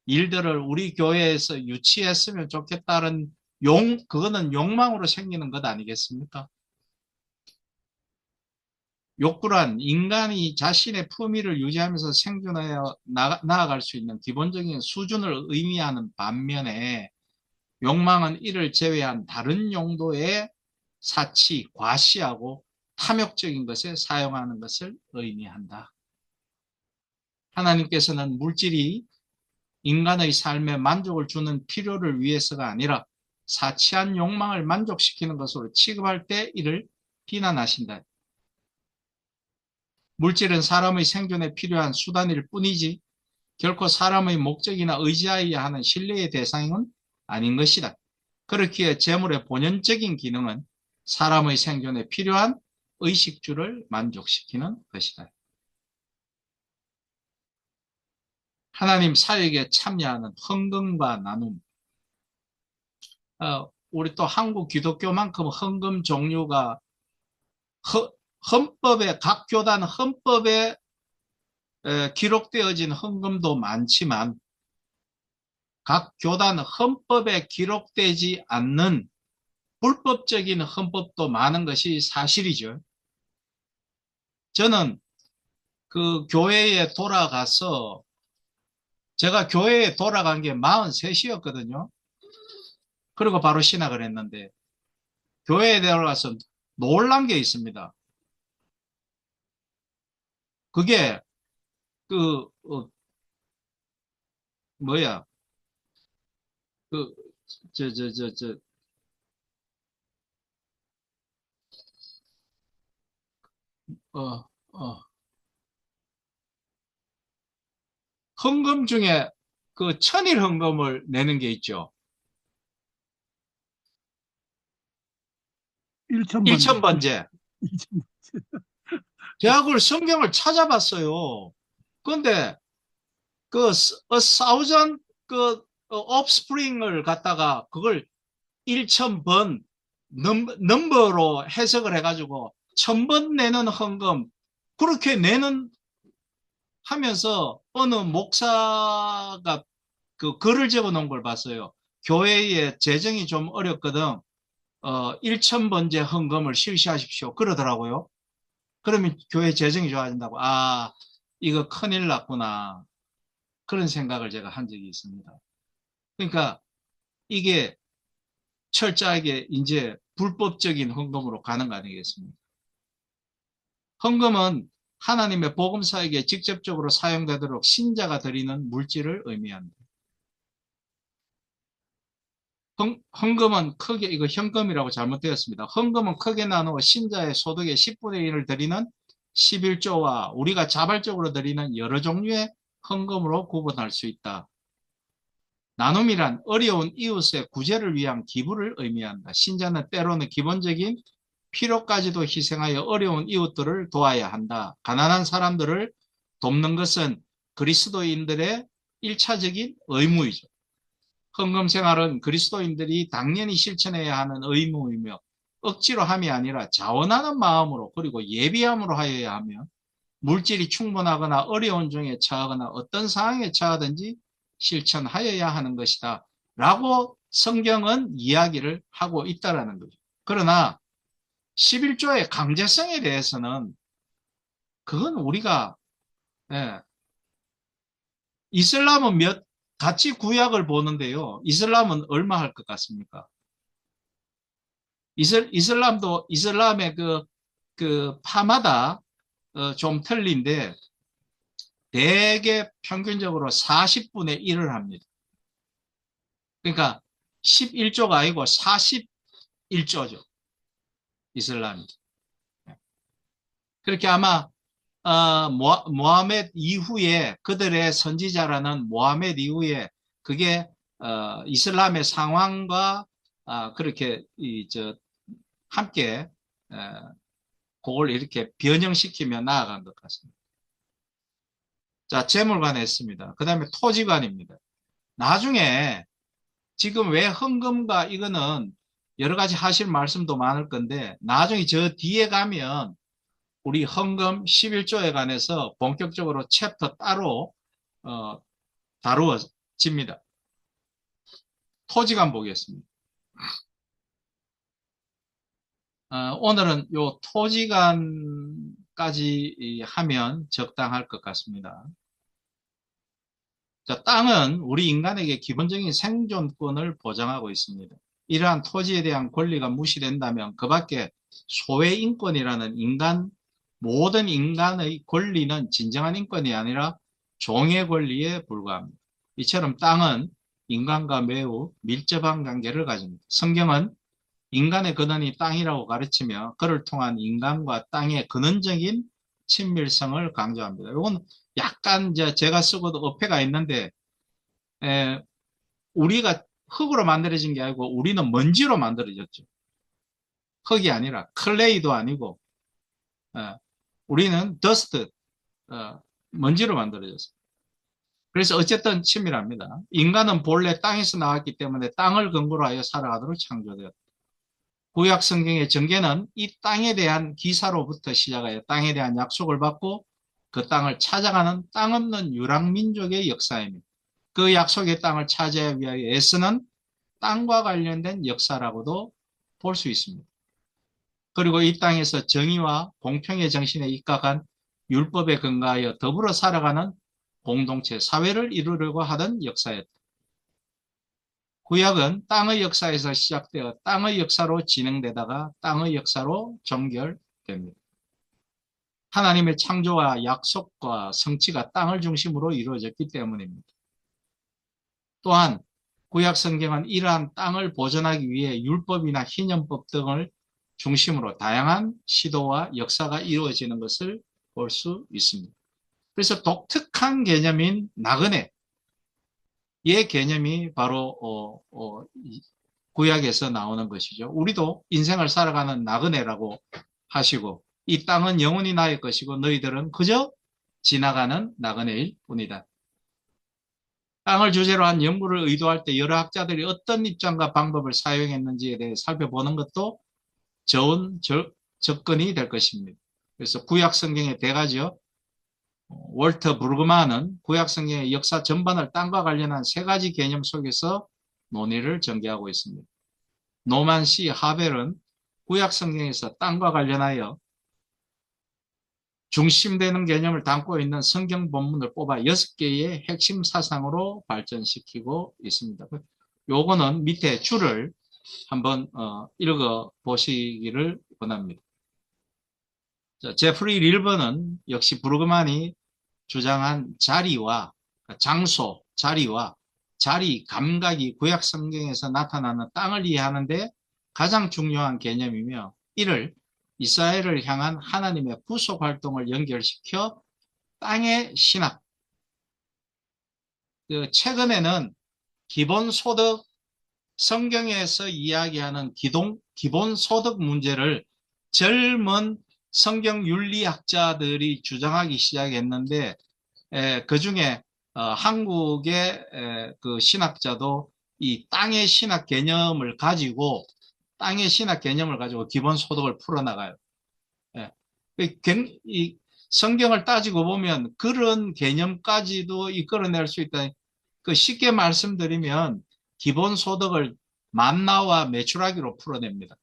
일들을 우리 교회에서 유치했으면 좋겠다는 그거는 욕망으로 생기는 것 아니겠습니까? 욕구란 인간이 자신의 품위를 유지하면서 생존하여 나아갈 수 있는 기본적인 수준을 의미하는 반면에 욕망은 이를 제외한 다른 용도의 사치, 과시하고 탐욕적인 것에 사용하는 것을 의미한다. 하나님께서는 물질이 인간의 삶에 만족을 주는 필요를 위해서가 아니라 사치한 욕망을 만족시키는 것으로 취급할 때 이를 비난하신다. 물질은 사람의 생존에 필요한 수단일 뿐이지 결코 사람의 목적이나 의지하여야 하는 신뢰의 대상은 아닌 것이다. 그렇기에 재물의 본연적인 기능은 사람의 생존에 필요한 의식주를 만족시키는 것이다. 하나님 사역에 참여하는 헌금과 나눔. 우리 또 한국 기독교만큼 헌금 종류가 헌법에 각 교단 헌법에 기록되어진 헌금도 많지만 각 교단 헌법에 기록되지 않는 불법적인 헌법도 많은 것이 사실이죠. 저는 그 교회에 돌아가서 제가 교회에 돌아간 게 43이었거든요. 그리고 바로 신학을 했는데 교회에 들어가서 놀란 게 있습니다. 그게 그 뭐야 그 저 저 저 저 어 헌금 중에 그 천일 헌금을 내는 게 있죠. 1,000번째. 1,000번째. 제가 그걸 성경을 찾아봤어요. 그런데 그 a thousand 그 offspring을 갖다가 그걸 1,000번 넘버로 해석을 해가지고 1,000번 내는 헌금 그렇게 내는 하면서 어느 목사가 그 글을 적어 놓은 걸 봤어요. 교회의 재정이 좀 어렵거든. 1,000번째 헌금을 실시하십시오. 그러더라고요. 그러면 교회 재정이 좋아진다고. 이거 큰일 났구나. 그런 생각을 제가 한 적이 있습니다. 그러니까 이게 철저하게 이제 불법적인 헌금으로 가는 거 아니겠습니까? 헌금은 하나님의 복음사에게 직접적으로 사용되도록 신자가 드리는 물질을 의미한다. 헌금은 크게, 이거 현금이라고 잘못되었습니다. 헌금은 크게 나누어 신자의 소득의 10분의 1을 드리는 11조와 우리가 자발적으로 드리는 여러 종류의 헌금으로 구분할 수 있다. 나눔이란 어려운 이웃의 구제를 위한 기부를 의미한다. 신자는 때로는 기본적인 필요까지도 희생하여 어려운 이웃들을 도와야 한다. 가난한 사람들을 돕는 것은 그리스도인들의 1차적인 의무이죠. 헌금 생활은 그리스도인들이 당연히 실천해야 하는 의무이며 억지로 함이 아니라 자원하는 마음으로 그리고 예비함으로 하여야 하며 물질이 충분하거나 어려운 중에 처하거나 어떤 상황에 처하든지 실천하여야 하는 것이다. 라고 성경은 이야기를 하고 있다는 거죠. 그러나 11조의 강제성에 대해서는 그건 우리가 이슬람은 같이 구약을 보는데요. 이슬람은 얼마 할 것 같습니까? 이슬람도 이슬람의 그 파마다 좀 틀린데 대개 평균적으로 40분의 1을 합니다. 그러니까 11조가 아니고 41조죠. 이슬람이. 그렇게 아마 모하메드 이후에 그들의 선지자라는 모하메드 이후에 그게 이슬람의 상황과 그렇게 함께 그걸 이렇게 변형시키며 나아간 것 같습니다. 자, 재물관 했습니다. 그 다음에 토지관입니다. 나중에 지금 왜 헌금과 이거는 여러 가지 하실 말씀도 많을 건데 나중에 저 뒤에 가면 우리 헌금 11조에 관해서 본격적으로 챕터 따로 다루어집니다. 토지관 보겠습니다. 오늘은 요 토지관까지 하면 적당할 것 같습니다. 자, 땅은 우리 인간에게 기본적인 생존권을 보장하고 있습니다. 이러한 토지에 대한 권리가 무시된다면 그 밖에 소외 인권이라는 모든 인간의 권리는 진정한 인권이 아니라 종의 권리에 불과합니다. 이처럼 땅은 인간과 매우 밀접한 관계를 가집니다. 성경은 인간의 근원이 땅이라고 가르치며 그를 통한 인간과 땅의 근원적인 친밀성을 강조합니다. 이건 약간 제가 쓰고도 어폐가 있는데 우리가 흙으로 만들어진 게 아니고 우리는 먼지로 만들어졌죠. 흙이 아니라 클레이도 아니고 우리는 더스트, 먼지로 만들어졌어요. 그래서 어쨌든 친밀합니다. 인간은 본래 땅에서 나왔기 때문에 땅을 근거로 하여 살아가도록 창조되었다. 구약 성경의 전개는 이 땅에 대한 기사로부터 시작하여 땅에 대한 약속을 받고 그 땅을 찾아가는 땅 없는 유랑민족의 역사입니다. 그 약속의 땅을 차지하기 위하여 애쓰는 땅과 관련된 역사라고도 볼 수 있습니다. 그리고 이 땅에서 정의와 공평의 정신에 입각한 율법에 근거하여 더불어 살아가는 공동체, 사회를 이루려고 하던 역사였다. 구약은 땅의 역사에서 시작되어 땅의 역사로 진행되다가 땅의 역사로 종결됩니다. 하나님의 창조와 약속과 성취가 땅을 중심으로 이루어졌기 때문입니다. 또한 구약 성경은 이러한 땅을 보존하기 위해 율법이나 희년법 등을 중심으로 다양한 시도와 역사가 이루어지는 것을 볼 수 있습니다. 그래서 독특한 개념인 나그네의 개념이 바로 구약에서 나오는 것이죠. 우리도 인생을 살아가는 나그네라고 하시고 이 땅은 영원히 나의 것이고 너희들은 그저 지나가는 나그네일 뿐이다. 땅을 주제로 한 연구를 의도할 때 여러 학자들이 어떤 입장과 방법을 사용했는지에 대해 살펴보는 것도 좋은 접근이 될 것입니다. 그래서 구약 성경의 대가죠. 월터 브루그만은 구약 성경의 역사 전반을 땅과 관련한 세 가지 개념 속에서 논의를 전개하고 있습니다. 노만 C. 하벨은 구약 성경에서 땅과 관련하여 중심되는 개념을 담고 있는 성경 본문을 뽑아 6개의 핵심 사상으로 발전시키고 있습니다. 요거는 밑에 줄을 한번 읽어 보시기를 원합니다. 제프리 릴버는 역시 브루그만이 주장한 자리와 자리 감각이 구약 성경에서 나타나는 땅을 이해하는데 가장 중요한 개념이며, 이를 이스라엘을 향한 하나님의 구속 활동을 연결시켜 땅의 신학, 최근에는 기본소득, 성경에서 이야기하는 기본소득 문제를 젊은 성경 윤리학자들이 주장하기 시작했는데, 그 중에 한국의 그 신학자도 이 땅의 신학 개념을 가지고 기본소득을 풀어나가요. 예. 이 성경을 따지고 보면 그런 개념까지도 이끌어낼 수 있다. 그 쉽게 말씀드리면 기본소득을 만나와 매출하기로 풀어냅니다.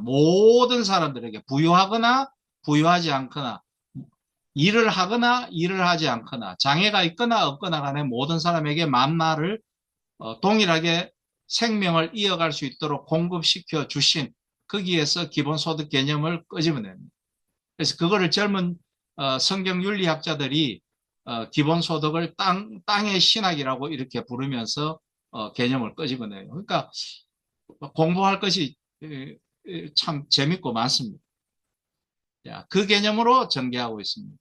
모든 사람들에게 부유하거나 부유하지 않거나, 일을 하거나 일을 하지 않거나, 장애가 있거나 없거나 간에 모든 사람에게 만나를 동일하게 생명을 이어갈 수 있도록 공급시켜 주신, 거기에서 기본소득 개념을 끄집어냅니다. 그래서 그거를 젊은 성경 윤리학자들이 기본소득을 땅의 신학이라고 이렇게 부르면서 개념을 끄집어내요. 그러니까 공부할 것이 참 재밌고 많습니다. 그 개념으로 전개하고 있습니다.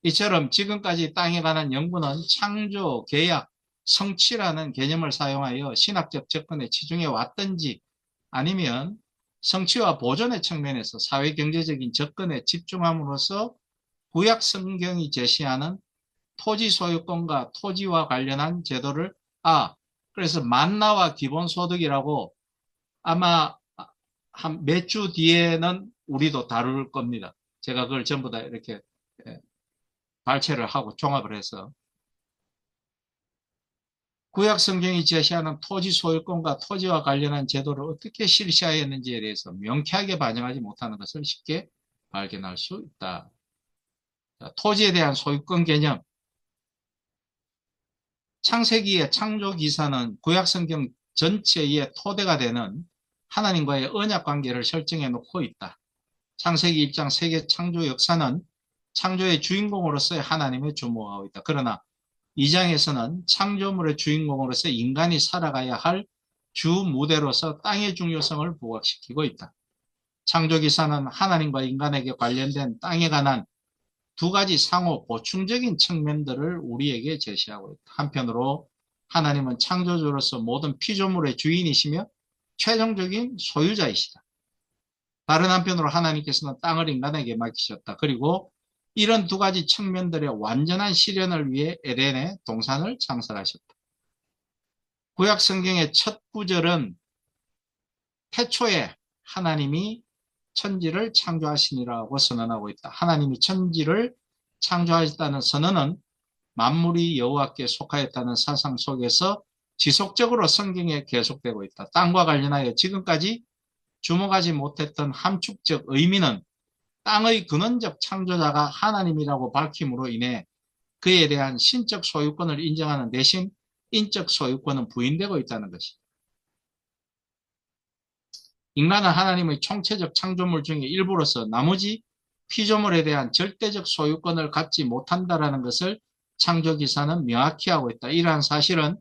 이처럼 지금까지 땅에 관한 연구는 창조, 계약, 성취라는 개념을 사용하여 신학적 접근에 치중해 왔든지, 아니면 성취와 보존의 측면에서 사회경제적인 접근에 집중함으로써 구약 성경이 제시하는 토지 소유권과 토지와 관련한 제도를, 그래서 만나와 기본소득이라고 아마 한 몇 주 뒤에는 우리도 다룰 겁니다. 제가 그걸 전부 다 이렇게 발췌를 하고 종합을 해서 구약 성경이 제시하는 토지 소유권과 토지와 관련한 제도를 어떻게 실시하였는지에 대해서 명쾌하게 반영하지 못하는 것을 쉽게 발견할 수 있다. 토지에 대한 소유권 개념. 창세기의 창조 기사는 구약 성경 전체의 토대가 되는 하나님과의 언약 관계를 설정해 놓고 있다. 창세기 1장 세계 창조 역사는 창조의 주인공으로서의 하나님을 주목하고 있다. 그러나 2장에서는 창조물의 주인공으로서 인간이 살아가야 할 주 무대로서 땅의 중요성을 부각시키고 있다. 창조기사는 하나님과 인간에게 관련된 땅에 관한 두 가지 상호 보충적인 측면들을 우리에게 제시하고 있다. 한편으로 하나님은 창조주로서 모든 피조물의 주인이시며 최종적인 소유자이시다. 다른 한편으로 하나님께서는 땅을 인간에게 맡기셨다. 그리고 이런 두 가지 측면들의 완전한 실현을 위해 에덴의 동산을 창설하셨다. 구약 성경의 첫 구절은 태초에 하나님이 천지를 창조하시니라고 선언하고 있다. 하나님이 천지를 창조하셨다는 선언은 만물이 여호와께 속하였다는 사상 속에서 지속적으로 성경에 계속되고 있다. 땅과 관련하여 지금까지 주목하지 못했던 함축적 의미는 땅의 근원적 창조자가 하나님이라고 밝힘으로 인해 그에 대한 신적 소유권을 인정하는 대신 인적 소유권은 부인되고 있다는 것이다. 인간은 하나님의 총체적 창조물 중에 일부로서 나머지 피조물에 대한 절대적 소유권을 갖지 못한다는 것을 창조기사는 명확히 하고 있다. 이러한 사실은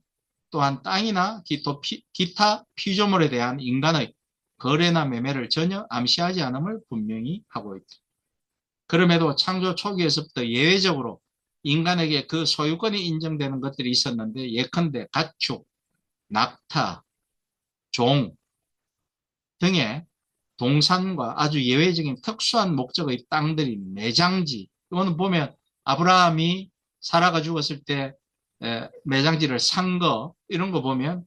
또한 땅이나 기타 피조물에 대한 인간의 거래나 매매를 전혀 암시하지 않음을 분명히 하고 있다. 그럼에도 창조 초기에서부터 예외적으로 인간에게 그 소유권이 인정되는 것들이 있었는데, 예컨대 가축, 낙타, 종 등의 동산과 아주 예외적인 특수한 목적의 땅들이 매장지, 이거는 보면 아브라함이 사라가 죽었을 때 매장지를 산 거, 이런 거 보면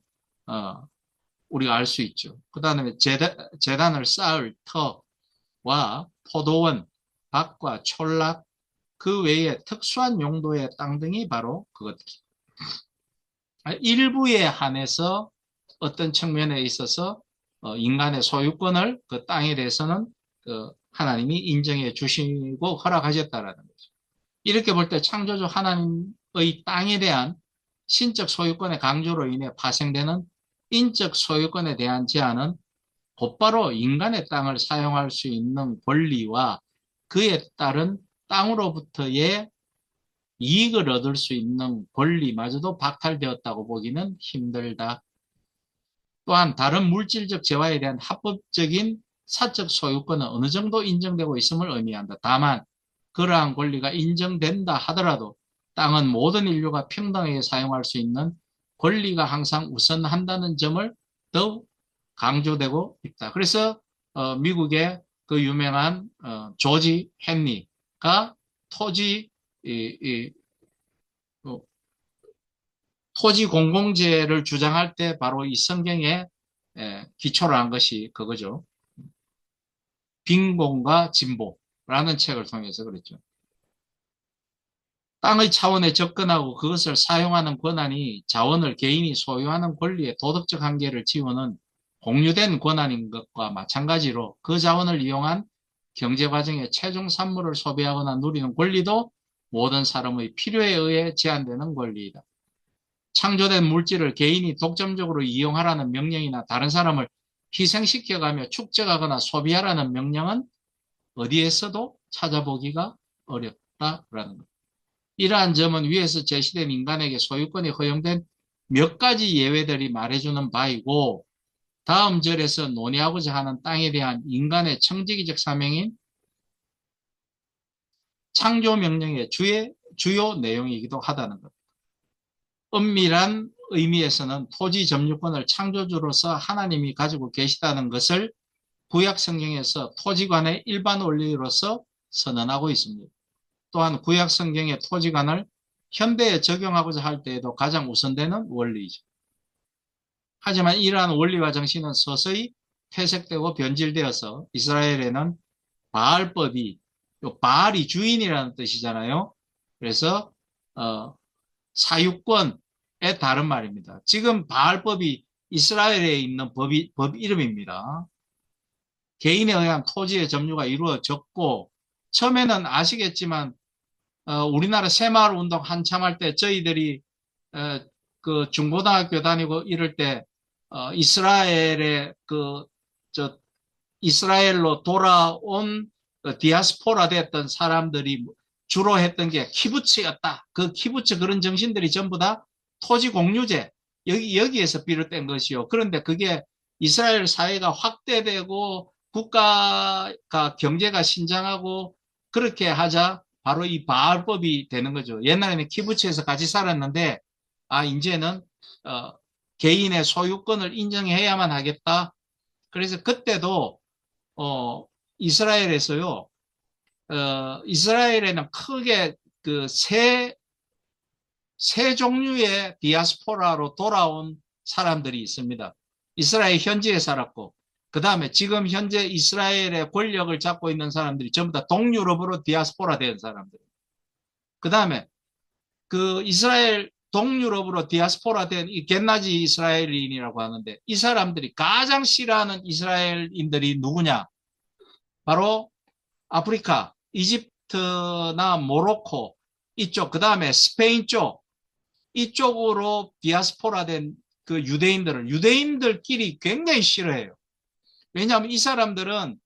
우리가 알 수 있죠. 그 다음에 제단을 쌓을 터와 포도원, 밭과 촌락, 그 외에 특수한 용도의 땅 등이 바로 그것들입니다. 일부에 한해서 어떤 측면에 있어서 인간의 소유권을 그 땅에 대해서는 하나님이 인정해 주시고 허락하셨다라는 거죠. 이렇게 볼 때 창조주 하나님의 땅에 대한 신적 소유권의 강조로 인해 파생되는 인적 소유권에 대한 제한은 곧바로 인간의 땅을 사용할 수 있는 권리와 그에 따른 땅으로부터의 이익을 얻을 수 있는 권리마저도 박탈되었다고 보기는 힘들다. 또한 다른 물질적 재화에 대한 합법적인 사적 소유권은 어느 정도 인정되고 있음을 의미한다. 다만 그러한 권리가 인정된다 하더라도 땅은 모든 인류가 평등하게 사용할 수 있는 권리가 항상 우선한다는 점을 더욱 강조되고 있다. 그래서 미국의 그 유명한 조지 헨리가 토지 어, 토지 공공재를 주장할 때 바로 이 성경에 기초를 한 것이 그거죠. 빈곤과 진보라는 책을 통해서 그랬죠. 땅의 차원에 접근하고 그것을 사용하는 권한이 자원을 개인이 소유하는 권리의 도덕적 한계를 지우는 공유된 권한인 것과 마찬가지로 그 자원을 이용한 경제 과정에 최종 산물을 소비하거나 누리는 권리도 모든 사람의 필요에 의해 제한되는 권리이다. 창조된 물질을 개인이 독점적으로 이용하라는 명령이나 다른 사람을 희생시켜가며 축적하거나 소비하라는 명령은 어디에서도 찾아보기가 어렵다라는 것. 이러한 점은 위에서 제시된 인간에게 소유권이 허용된 몇 가지 예외들이 말해주는 바이고, 다음 절에서 논의하고자 하는 땅에 대한 인간의 청지기적 사명인 창조 명령의 주요 내용이기도 하다는 것. 엄밀한 의미에서는 토지 점유권을 창조주로서 하나님이 가지고 계시다는 것을 구약 성경에서 토지관의 일반 원리로서 선언하고 있습니다. 또한 구약 성경의 토지관을 현대에 적용하고자 할 때에도 가장 우선되는 원리이죠. 하지만 이러한 원리와 정신은 서서히 퇴색되고 변질되어서 이스라엘에는 바알법이, 바알이 주인이라는 뜻이잖아요. 그래서 사유권의 다른 말입니다. 지금 바알법이 이스라엘에 있는 법 이름입니다. 개인에 의한 토지의 점유가 이루어졌고, 처음에는 아시겠지만 우리나라 새마을 운동 한참 할 때 저희들이 그 중고등학교 다니고 이럴 때 이스라엘의 이스라엘로 돌아온 디아스포라 됐던 사람들이 주로 했던 게 키부츠였다. 그 키부츠 그런 정신들이 전부 다 토지 공유제 여기에서 비롯된 것이요. 그런데 그게 이스라엘 사회가 확대되고 국가가 경제가 신장하고 그렇게 하자 바로 이 바알법이 되는 거죠. 옛날에는 키부츠에서 같이 살았는데 이제는 개인의 소유권을 인정해야만 하겠다. 그래서 그때도 이스라엘에서요. 이스라엘에는 크게 그 세 종류의 디아스포라로 돌아온 사람들이 있습니다. 이스라엘 현지에 살았고, 그 다음에 지금 현재 이스라엘의 권력을 잡고 있는 사람들이 전부 다 동유럽으로 디아스포라 된 사람들. 그 다음에 그 이스라엘 동유럽으로 디아스포라 된 이 겟나지 이스라엘인이라고 하는데 이 사람들이 가장 싫어하는 이스라엘인들이 누구냐? 바로 아프리카, 이집트나 모로코 이쪽, 그 다음에 스페인 쪽 이쪽으로 디아스포라 된 그 유대인들끼리 굉장히 싫어해요. 왜냐하면 이 사람들은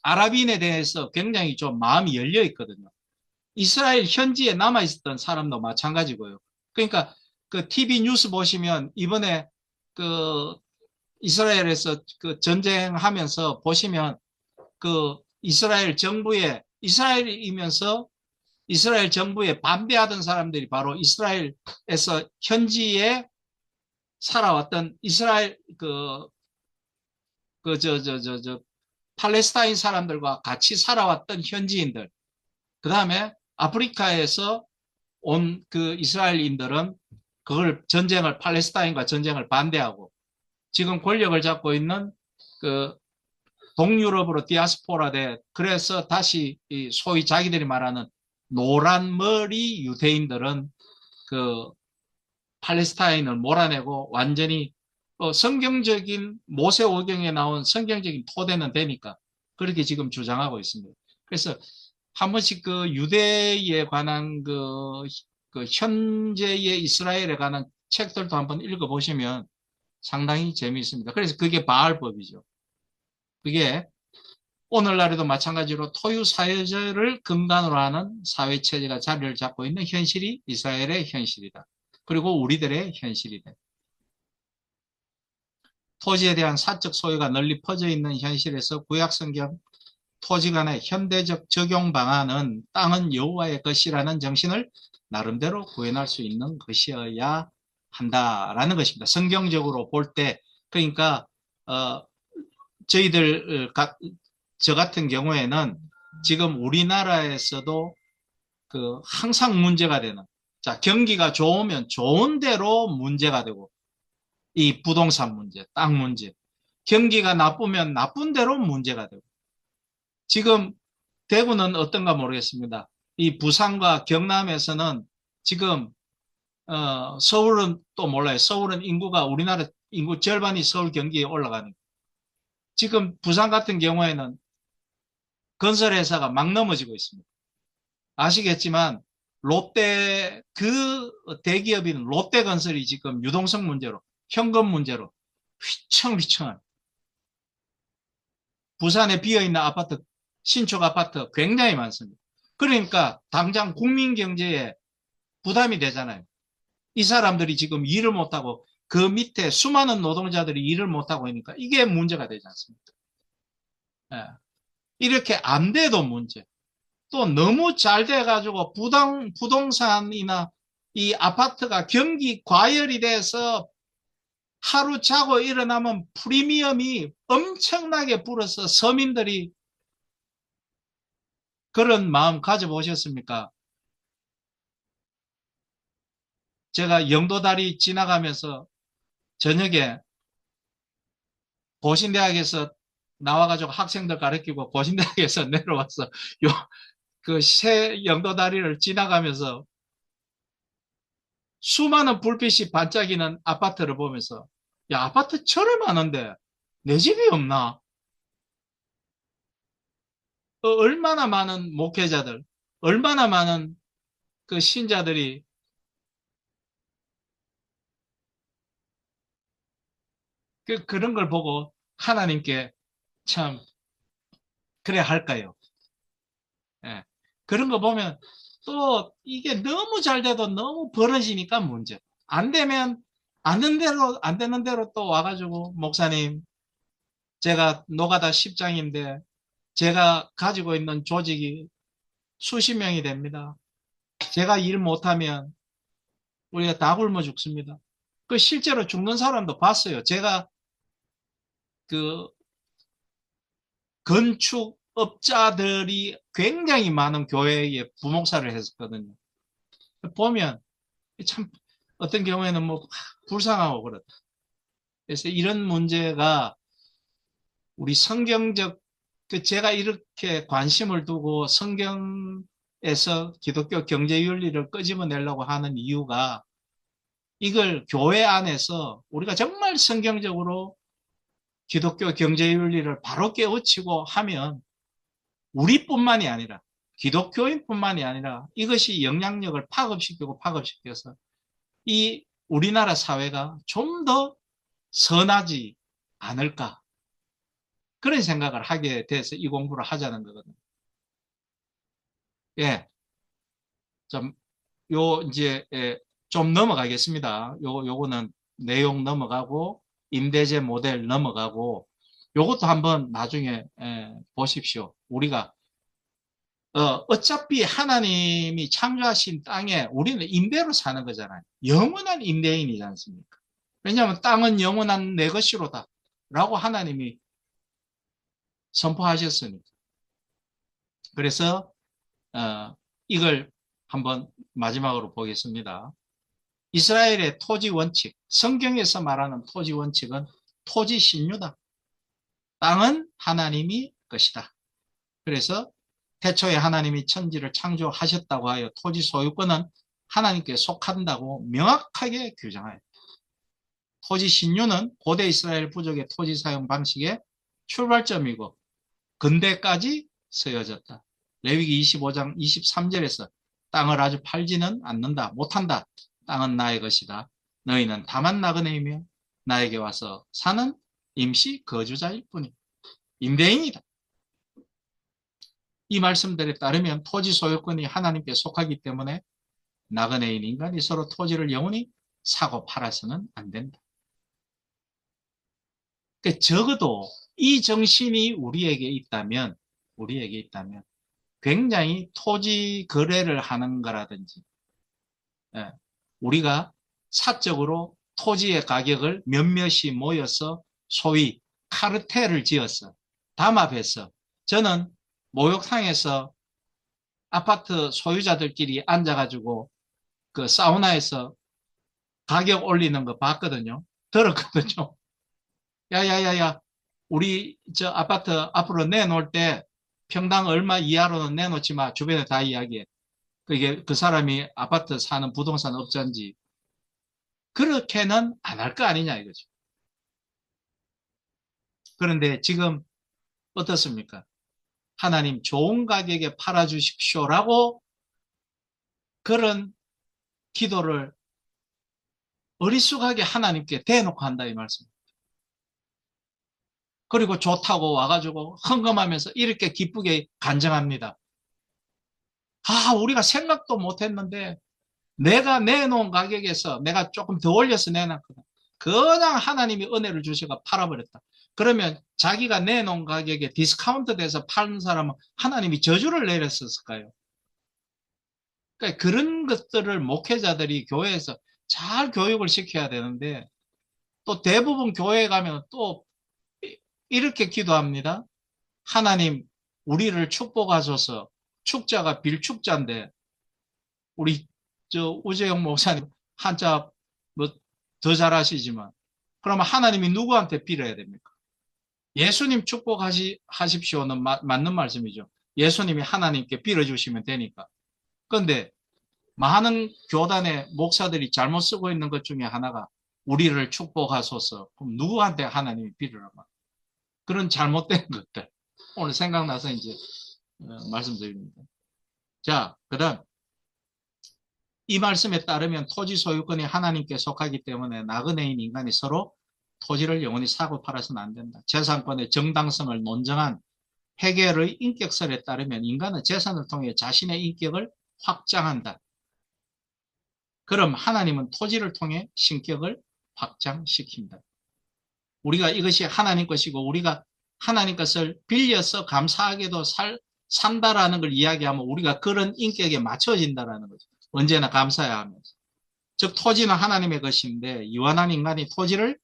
아랍인에 대해서 굉장히 좀 마음이 열려 있거든요. 이스라엘 현지에 남아 있었던 사람도 마찬가지고요. 그러니까 그 TV 뉴스 보시면 이번에 그 이스라엘에서 그 전쟁하면서 보시면 그 이스라엘이면서 이스라엘 정부에 반대하던 사람들이 바로 이스라엘에서 현지에 살아왔던 이스라엘 팔레스타인 사람들과 같이 살아왔던 현지인들. 그 다음에 아프리카에서 온 그 이스라엘인들은 그걸 팔레스타인과 전쟁을 반대하고 지금 권력을 잡고 있는 그 동유럽으로 디아스포라 돼 그래서 다시 소위 자기들이 말하는 노란 머리 유대인들은 그 팔레스타인을 몰아내고 완전히 성경적인 모세오경에 나온 성경적인 토대는 되니까 그렇게 지금 주장하고 있습니다. 그래서 한 번씩 그 유대에 관한 그 현재의 이스라엘에 관한 책들도 한번 읽어보시면 상당히 재미있습니다. 그래서 그게 바알법이죠. 그게 오늘날에도 마찬가지로 토유 사회제를 근간으로 하는 사회체제가 자리를 잡고 있는 현실이 이스라엘의 현실이다. 그리고 우리들의 현실이다. 토지에 대한 사적 소유가 널리 퍼져 있는 현실에서 구약성경 토지 간의 현대적 적용 방안은 땅은 여호와의 것이라는 정신을 나름대로 구현할 수 있는 것이어야 한다라는 것입니다. 성경적으로 볼 때, 그러니까 저희들 저 같은 경우에는 지금 우리나라에서도 항상 문제가 되는, 자, 경기가 좋으면 좋은 대로 문제가 되고, 이 부동산 문제, 땅 문제, 경기가 나쁘면 나쁜 대로 문제가 되고, 지금 대구는 어떤가 모르겠습니다. 이 부산과 경남에서는 지금 서울은 또 몰라요. 서울은 인구가 우리나라 인구 절반이 서울 경기에 올라가는. 지금 부산 같은 경우에는 건설회사가 막 넘어지고 있습니다. 아시겠지만 롯데 그 대기업인 롯데건설이 지금 유동성 문제로 현금 문제로 휘청휘청한 부산에 비어있는 아파트 신축 아파트 굉장히 많습니다. 그러니까 당장 국민 경제에 부담이 되잖아요. 이 사람들이 지금 일을 못하고 그 밑에 수많은 노동자들이 일을 못하고 하니까 이게 문제가 되지 않습니까? 예. 이렇게 안 돼도 문제. 또 너무 잘 돼가지고 부동산이나 이 아파트가 경기 과열이 돼서 하루 자고 일어나면 프리미엄이 엄청나게 불어서 서민들이 그런 마음 가져보셨습니까? 제가 영도다리 지나가면서 저녁에 고신대학에서 나와가지고 학생들 가르치고 고신대학에서 내려와서 그 새 영도다리를 지나가면서 수많은 불빛이 반짝이는 아파트를 보면서 야, 아파트 저렴하는데 내 집이 없나? 얼마나 많은 목회자들, 얼마나 많은 그 신자들이 그런 걸 보고 하나님께 참 그래 할까요? 예. 그런 거 보면 또 이게 너무 잘 돼도 너무 벌어지니까 문제. 안 되면 안 되는 대로 또 와가지고 목사님 제가 노가다 10장인데 제가 가지고 있는 조직이 수십 명이 됩니다. 제가 일 못하면 우리가 다 굶어 죽습니다. 그 실제로 죽는 사람도 봤어요. 제가 그 건축업자들이 굉장히 많은 교회에 부목사를 했었거든요. 보면 참 어떤 경우에는 뭐 불쌍하고 그렇다. 그래서 이런 문제가 우리 성경적 제가 이렇게 관심을 두고 성경에서 기독교 경제 윤리를 끄집어내려고 하는 이유가 이걸 교회 안에서 우리가 정말 성경적으로 기독교 경제 윤리를 바로 깨우치고 하면 우리뿐만이 아니라 기독교인뿐만이 아니라 이것이 영향력을 파급시키고 파급시켜서 이 우리나라 사회가 좀 더 선하지 않을까 그런 생각을 하게 돼서 이 공부를 하자는 거거든요. 예, 이제 좀 넘어가겠습니다. 요거는 내용 넘어가고 임대제 모델 넘어가고 요것도 한번 나중에 보십시오. 우리가 어차피 하나님이 창조하신 땅에 우리는 임대로 사는 거잖아요. 영원한 임대인이지 않습니까? 왜냐하면 땅은 영원한 내 것이로다 라고 하나님이 선포하셨으니까. 그래서 이걸 한번 마지막으로 보겠습니다. 이스라엘의 토지 원칙, 성경에서 말하는 토지 원칙은 토지 신유다. 땅은 하나님이 것이다. 그래서 태초에 하나님이 천지를 창조하셨다고 하여 토지 소유권은 하나님께 속한다고 명확하게 규정하였다. 토지 신유는 고대 이스라엘 부족의 토지 사용 방식의 출발점이고 근대까지 쓰여졌다. 레위기 25장 23절에서 땅을 아주 팔지는 않는다, 못한다. 땅은 나의 것이다. 너희는 다만 나그네이며 나에게 와서 사는 임시 거주자일 뿐이다. 임대인이다. 이 말씀들에 따르면 토지 소유권이 하나님께 속하기 때문에 나그네인 인간이 서로 토지를 영원히 사고 팔아서는 안 된다. 그러니까 적어도 이 정신이 우리에게 있다면 굉장히 토지 거래를 하는 거라든지, 예, 우리가 사적으로 토지의 가격을 몇몇이 모여서 소위 카르텔을 지어서 담합해서 저는 목욕탕에서 아파트 소유자들끼리 앉아가지고 그 사우나에서 가격 올리는 거 봤거든요. 들었거든요. 야야야야, 우리 저 아파트 앞으로 내놓을 때 평당 얼마 이하로는 내놓지 마. 주변에 다 이야기해. 그게 그 사람이 아파트 사는 부동산 업자인지 그렇게는 안 할 거 아니냐 이거죠. 그런데 지금 어떻습니까? 하나님 좋은 가격에 팔아주십시오라고 그런 기도를 어리숙하게 하나님께 대놓고 한다 이 말씀. 그리고 좋다고 와가지고 헌금하면서 이렇게 기쁘게 간증합니다. 아, 우리가 생각도 못했는데 내가 내놓은 가격에서 내가 조금 더 올려서 내놨거든. 그냥 하나님이 은혜를 주시고 팔아버렸다. 그러면 자기가 내놓은 가격에 디스카운트 돼서 파는 사람은 하나님이 저주를 내렸었을까요? 그러니까 그런 것들을 목회자들이 교회에서 잘 교육을 시켜야 되는데 또 대부분 교회에 가면 또 이렇게 기도합니다. 하나님, 우리를 축복하소서. 축자가 빌축자인데 우리 저 우재영 목사님 한자 뭐 더 잘하시지만 그러면 하나님이 누구한테 빌어야 됩니까? 예수님 축복하십시오는 맞는 말씀이죠. 예수님이 하나님께 빌어주시면 되니까. 그런데 많은 교단의 목사들이 잘못 쓰고 있는 것 중에 하나가 우리를 축복하소서. 그럼 누구한테 하나님이 빌으라고? 그런 잘못된 것들. 오늘 생각나서 이제 말씀드립니다. 자, 그 다음 이 말씀에 따르면 토지 소유권이 하나님께 속하기 때문에 나그네인 인간이 서로 토지를 영원히 사고 팔아서는 안 된다. 재산권의 정당성을 논정한 헤겔의 인격설에 따르면 인간은 재산을 통해 자신의 인격을 확장한다. 그럼 하나님은 토지를 통해 신격을 확장시킨다. 우리가 이것이 하나님 것이고 우리가 하나님 것을 빌려서 감사하게도 산다라는 걸 이야기하면 우리가 그런 인격에 맞춰진다라는 거죠. 언제나 감사해야 하면서. 즉 토지는 하나님의 것인데 유한한 인간이 토지를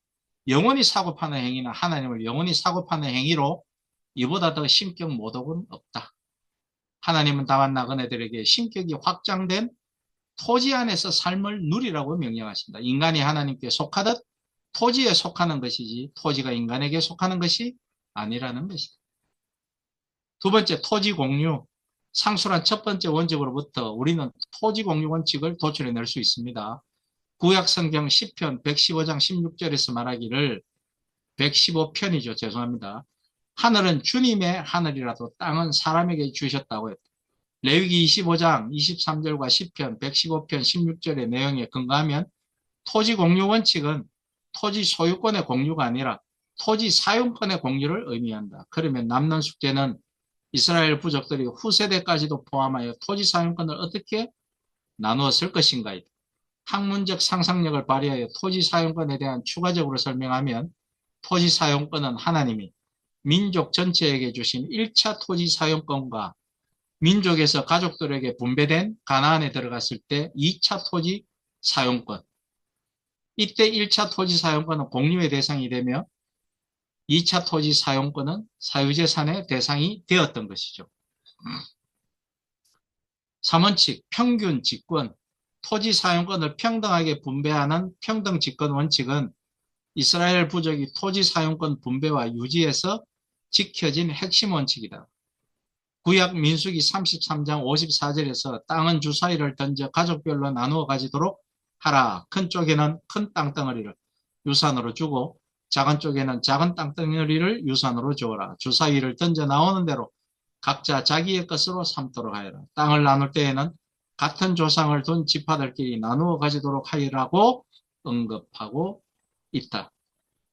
영원히 사고 파는 행위나 하나님을 영원히 사고 파는 행위로 이보다 더 신격 모독은 없다. 하나님은 다만 나그네들에게 신격이 확장된 토지 안에서 삶을 누리라고 명령하신다. 인간이 하나님께 속하듯 토지에 속하는 것이지 토지가 인간에게 속하는 것이 아니라는 것이다. 두 번째, 토지 공유. 상술한 첫 번째 원칙으로부터 우리는 토지 공유 원칙을 도출해낼 수 있습니다. 구약성경 10편 115장 16절에서 말하기를 115편이죠. 죄송합니다. 하늘은 주님의 하늘이라도 땅은 사람에게 주셨다고 했다. 레위기 25장 23절과 10편 115편 16절의 내용에 근거하면 토지 공유 원칙은 토지 소유권의 공유가 아니라 토지 사용권의 공유를 의미한다. 그러면 남는 숙제는 이스라엘 부족들이 후세대까지도 포함하여 토지 사용권을 어떻게 나누었을 것인가. 학문적 상상력을 발휘하여 토지 사용권에 대한 추가적으로 설명하면 토지 사용권은 하나님이 민족 전체에게 주신 1차 토지 사용권과 민족에서 가족들에게 분배된 가나안에 들어갔을 때 2차 토지 사용권. 이때 1차 토지 사용권은 공유의 대상이 되며 2차 토지 사용권은 사유재산의 대상이 되었던 것이죠. 3원칙, 평균 직권. 토지 사용권을 평등하게 분배하는 평등직권 원칙은 이스라엘 부족이 토지 사용권 분배와 유지에서 지켜진 핵심 원칙이다. 구약 민수기 33장 54절에서 땅은 주사위를 던져 가족별로 나누어 가지도록 하라. 큰 쪽에는 큰 땅덩어리를 유산으로 주고 작은 쪽에는 작은 땅덩어리를 유산으로 주어라. 주사위를 던져 나오는 대로 각자 자기의 것으로 삼도록 하여라. 땅을 나눌 때에는 같은 조상을 둔 지파들끼리 나누어 가지도록 하여라고 언급하고 있다.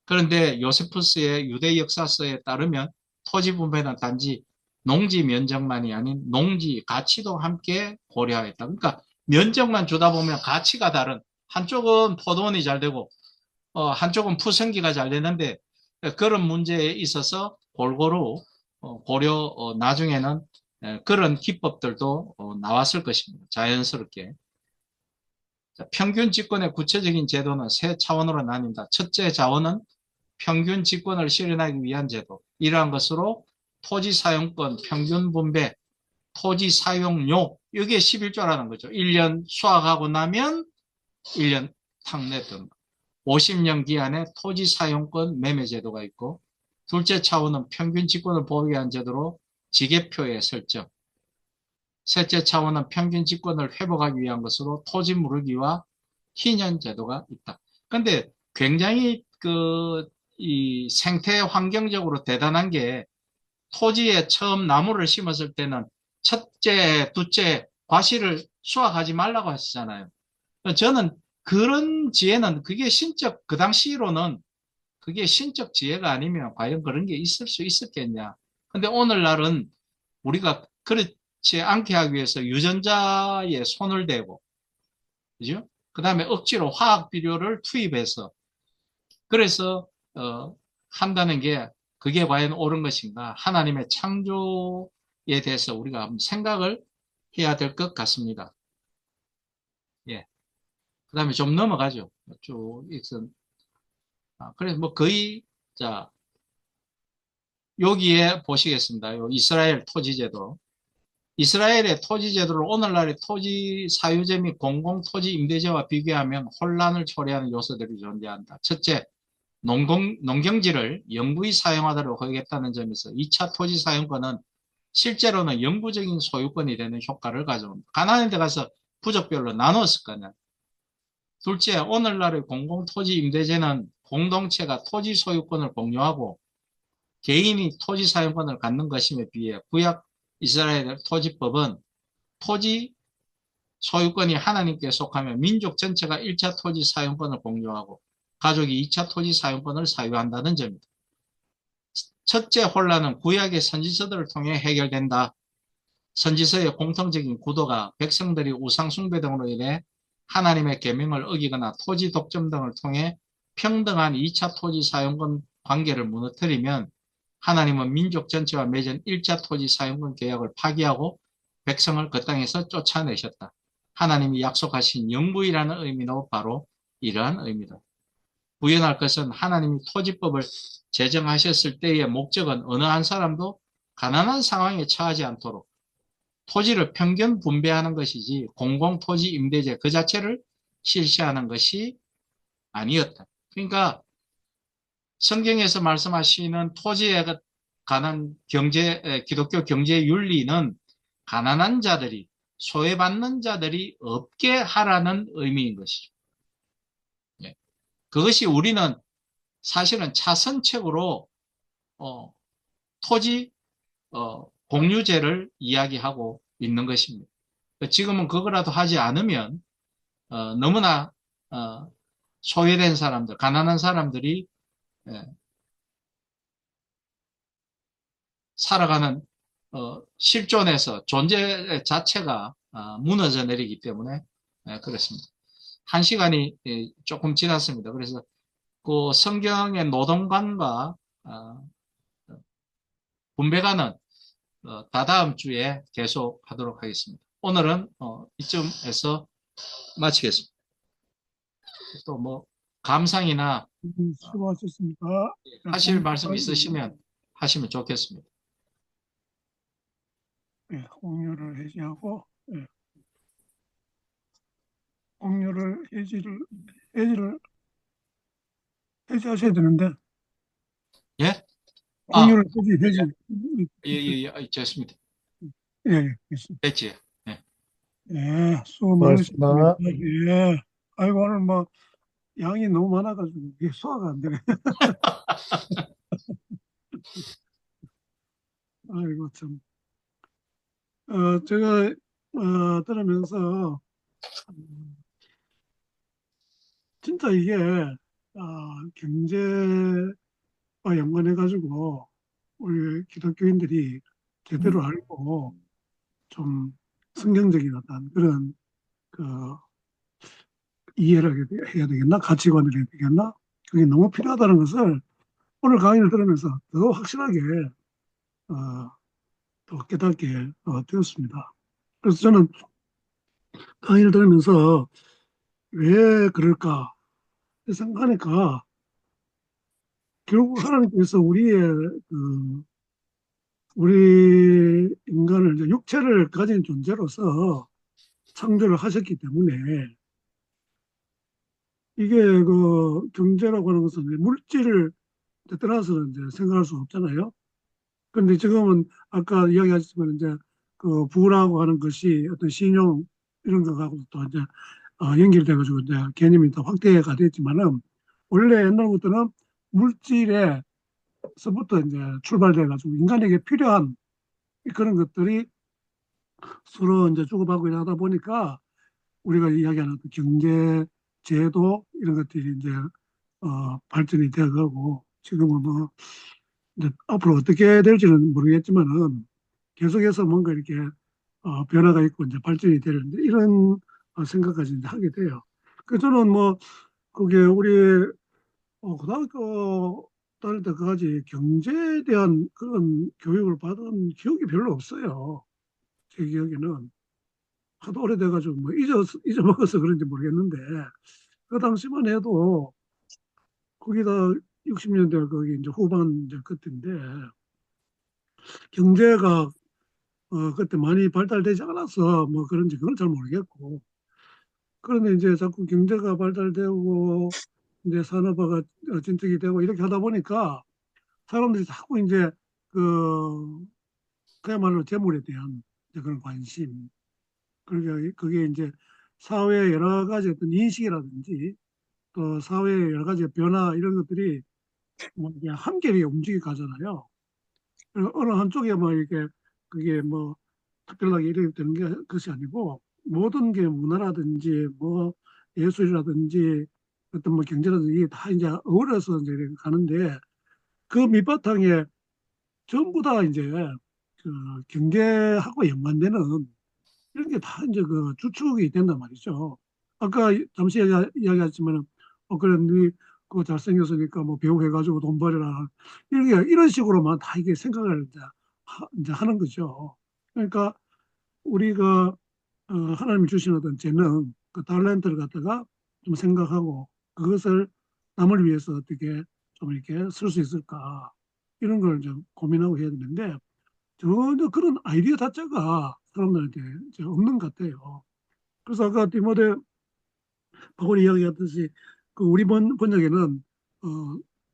그런데 요세푸스의 유대 역사서에 따르면 토지 분배는 단지 농지 면적만이 아닌 농지 가치도 함께 고려하였다. 그러니까 면적만 주다 보면 가치가 다른, 한쪽은 포도원이 잘 되고 한쪽은 푸성기가 잘 되는데 그런 문제에 있어서 골고루 고려 나중에는 그런 기법들도 나왔을 것입니다. 자연스럽게. 자, 평균 집권의 구체적인 제도는 세 차원으로 나뉜다. 첫째 자원은 평균 집권을 실현하기 위한 제도. 이러한 것으로 토지 사용권 평균 분배, 토지 사용료, 이게 11조라는 거죠. 1년 수확하고 나면 1년 탕내든 50년 기한의 토지 사용권 매매 제도가 있고, 둘째 차원은 평균 집권을 보호하기 위한 제도로 지계표의 설정. 셋째 차원은 평균 집권을 회복하기 위한 것으로 토지 무르기와 희년 제도가 있다. 근데 굉장히 이 생태 환경적으로 대단한 게 토지에 처음 나무를 심었을 때는 첫째, 둘째 과실을 수확하지 말라고 하시잖아요. 저는 그런 지혜는 그게 신적, 그 당시로는 그게 신적 지혜가 아니면 과연 그런 게 있을 수 있었겠냐. 근데 오늘날은 우리가 그렇지 않게 하기 위해서 유전자에 손을 대고, 그죠? 그 다음에 억지로 화학 비료를 투입해서, 그래서, 한다는 게 그게 과연 옳은 것인가. 하나님의 창조에 대해서 우리가 한번 생각을 해야 될 것 같습니다. 예. 그 다음에 좀 넘어가죠. 쭉, 익선. 그래서 뭐 거의, 자, 여기에 보시겠습니다. 요 이스라엘 토지제도. 이스라엘의 토지제도를 오늘날의 토지 사유제 및 공공토지 임대제와 비교하면 혼란을 초래하는 요소들이 존재한다. 첫째, 농경지를 영구히 사용하도록 하겠다는 점에서 2차 토지 사용권은 실제로는 영구적인 소유권이 되는 효과를 가져옵니다. 가나안에 가서 부족별로 나눴을 거냐. 둘째, 오늘날의 공공토지 임대제는 공동체가 토지 소유권을 공유하고 개인이 토지 사용권을 갖는 것임에 비해 구약 이스라엘 토지법은 토지 소유권이 하나님께 속하며 민족 전체가 1차 토지 사용권을 공유하고 가족이 2차 토지 사용권을 사유한다는 점입니다. 첫째 혼란은 구약의 선지서들을 통해 해결된다. 선지서의 공통적인 구도가 백성들이 우상 숭배 등으로 인해 하나님의 계명을 어기거나 토지 독점 등을 통해 평등한 2차 토지 사용권 관계를 무너뜨리면 하나님은 민족 전체와 맺은 1차 토지 사용권 계약을 파기하고 백성을 그 땅에서 쫓아내셨다. 하나님이 약속하신 영구이라는 의미로 바로 이러한 의미다. 구현할 것은 하나님이 토지법을 제정하셨을 때의 목적은 어느 한 사람도 가난한 상황에 처하지 않도록 토지를 평균 분배하는 것이지 공공토지 임대제 그 자체를 실시하는 것이 아니었다. 그러니까 성경에서 말씀하시는 토지에 관한 기독교 경제 윤리는 가난한 자들이, 소외받는 자들이 없게 하라는 의미인 것이죠. 예. 그것이 우리는 사실은 차선책으로, 토지, 공유제를 이야기하고 있는 것입니다. 지금은 그거라도 하지 않으면, 너무나, 소외된 사람들, 가난한 사람들이, 예, 살아가는 실존에서 존재 자체가 무너져 내리기 때문에 그렇습니다. 한 시간이 조금 지났습니다. 그래서 그 성경의 노동관과 분배관은 다다음 주에 계속 하도록 하겠습니다. 오늘은 이쯤에서 마치겠습니다. 또 뭐 감상이나 수고하셨습니다. 하실 말씀 있으시면 하시면 좋겠습니다. 네, 공유를 해지하고, 네, 공유를 해지하셔야 되는데, 예? 아, 공유를 해지. 예, 예, 예, 좋습니다. 예, 예, 있습니다. 됐지? 예. 예, 수고 많으셨습니다. 고맙습니다. 예, 아이고, 오늘 뭐, 양이 너무 많아가지고, 이게 소화가 안 되네. 아이고, 참. 제가, 들으면서, 진짜 이게, 경제와 연관해가지고, 우리 기독교인들이 제대로 알고 좀 성경적인 어떤 그런 그 이해를 해야 되겠나? 가치관을 해야 되겠나? 그게 너무 필요하다는 것을 오늘 강의를 들으면서 더 확실하게 어, 더 깨닫게 되었습니다. 그래서 저는 강의를 들으면서 왜 그럴까 생각하니까 결국 하나님께서 우리 인간을 이제 육체를 가진 존재로서 창조를 하셨기 때문에 이게 그 경제라고 하는 것은 물질을 떠나서는 이제 생각할 수 없잖아요. 그런데 지금은 아까 이야기하셨지만 이제 그 부라고 하는 것이 어떤 신용 이런 거하고 또 이제 연결돼 가지고 이제 개념이 더 확대가 됐지만은 원래 옛날부터는 물질에서부터 이제 출발돼 가지고 인간에게 필요한 그런 것들이 서로 이제 주고받고 하다 보니까 우리가 이야기하는 그 경제 제도 이런 것들이 이제 발전이 되어가고 지금은 뭐 이제 앞으로 어떻게 될지는 모르겠지만은 계속해서 뭔가 이렇게 변화가 있고 이제 발전이 되는데 이런 생각까지 이제 하게 돼요. 그 저는 뭐 그게 우리 고등학교 다닐 때까지 경제에 대한 그런 교육을 받은 기억이 별로 없어요. 제 기억에는 하도 오래돼가지고 뭐 잊어먹어서 그런지 모르겠는데 그 당시만 해도 거기다 60년대 거기 이제 후반 이제 그때인데 경제가 그때 많이 발달되지 않아서 뭐 그런지 그건 잘 모르겠고 그런데 이제 자꾸 경제가 발달되고 이제 산업화가 진척이 되고 이렇게 하다 보니까 사람들이 자꾸 이제 그 그야말로 재물에 대한 이제 그런 관심 그게 이제 사회의 여러 가지 어떤 인식이라든지 또 사회의 여러 가지 변화 이런 것들이 뭐 이게 한결에 움직이 가잖아요. 그리고 어느 한쪽에 뭐 이렇게 그게 뭐 특별하게 이렇게 되는 게 것이 아니고 모든 게 문화라든지 뭐 예술이라든지 어떤 뭐 경제라든지 이게 다 이제 어우러서 이제 이렇게 가는데 그 밑바탕에 전부 다 이제 그 경제하고 연관되는 이런 게 다 이제 그 주축이 된단 말이죠. 아까 잠시 이야기했지만, 그래, 네, 그거 잘생겼으니까 뭐 배우 해가지고 돈 벌여라. 이런 식으로만 다 이게 생각을 이제 하는 거죠. 그러니까 우리가 하나님 주신 어떤 재능, 그 탤런트를 갖다가 좀 생각하고 그것을 남을 위해서 어떻게 좀 이렇게 쓸 수 있을까. 이런 걸 좀 고민하고 해야 되는데 전혀 그런 아이디어 자체가 사람들한테 이제 없는 것 같아요. 그래서 아까 디모데 바울이 이야기했듯이 그 우리 번역에는 어,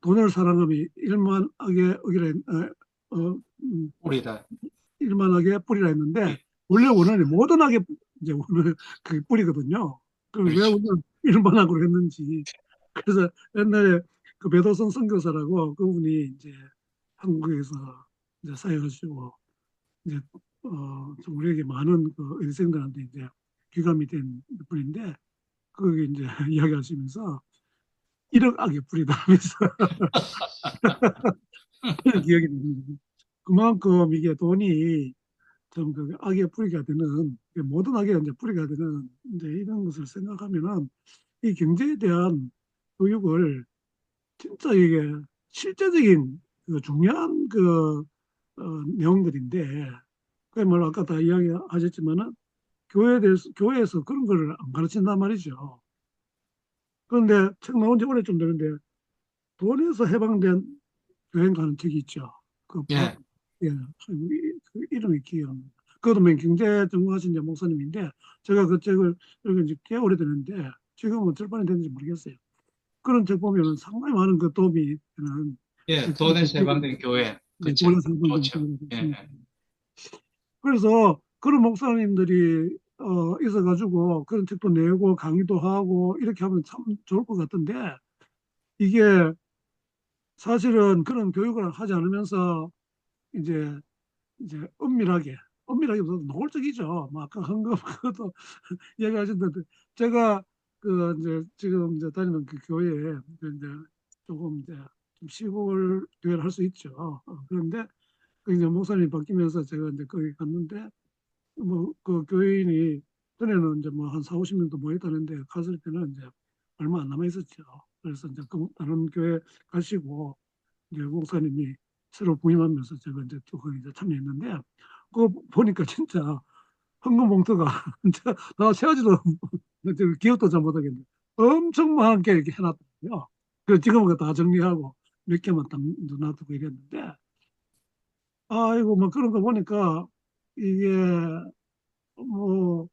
돈을 사랑함이 일만하게 의기라 음, 우리다. 일만하게 뿌리라 했는데 예, 원래 원어는 모든 하게 이제 원어 그게 뿌리거든요. 그럼 왜 그렇죠. 우리는 일만하고 했는지 그래서 옛날에 그 배도성 선교사라고 그분이 이제 한국에서 이제 사역하시고 이제 좀 우리에게 많은 그 의생들한테 이제 귀감이 된 분인데 그게 이제 이야기하시면서 1억 악의 뿌리다 하면서 기억이 납니다. 그만큼 이게 돈이 좀 그 악의 뿌리가 되는 모든 악의 이제 뿌리가 되는 이제 이런 것을 생각하면은 이 경제에 대한 교육을 진짜 이게 실제적인 그 중요한 그 내용들인데 그야말로 아까 다 이야기하셨지만은 교회에서 그런 걸 안 가르친단 말이죠. 그런데 책 나온 지 오래좀 되는데 돈에서 해방된 여행 가는 책이 있죠. 그 예, 예, 그 이름이 기억 안 나요. 그것도 맨 경제 전공하신 이제 목사님인데 제가 그 책을 읽은 지 꽤 오래됐는데 지금은 절반이 됐는지 모르겠어요. 그런 책 보면은 상당히 많은 그 도움이 되는 예, 그런 돈에서 책이 해방된 교회. 그 책 돈에서 해방된 좋죠. 교회가 예, 있습니다. 예. 그래서 그런 목사님들이 있어가지고 그런 책도 내고 강의도 하고 이렇게 하면 참 좋을 것 같은데 이게 사실은 그런 교육을 하지 않으면서 이제 엄밀하게보다 노골적이죠. 뭐 아까 헌금 그것도 이야기하셨는데 제가 그 이제 지금 이제 다니는 그 교회에 이제 조금 이제 좀 시골 교회를 할 수 있죠. 그런데 그 이제 목사님 바뀌면서 제가 이제 거기 갔는데 뭐 그 교인이 전에는 이제 뭐 한 4, 50명도 모였다는데 갔을 때는 이제 얼마 안 남아 있었죠. 그래서 이제 그 다른 교회 가시고 이제 목사님이 새로 부임하면서 제가 이제 또 거기 이제 참여했는데 그거 보니까 진짜 헌금 봉투가 진짜 나 세어지도 기억도 잘 못하겠네. 엄청 많게 이렇게 해놨더라고요. 그 지금은 그거 다 정리하고 몇 개만 딱 놔두고 이랬는데 아이고 뭐 그런 거 보니까 이게 뭐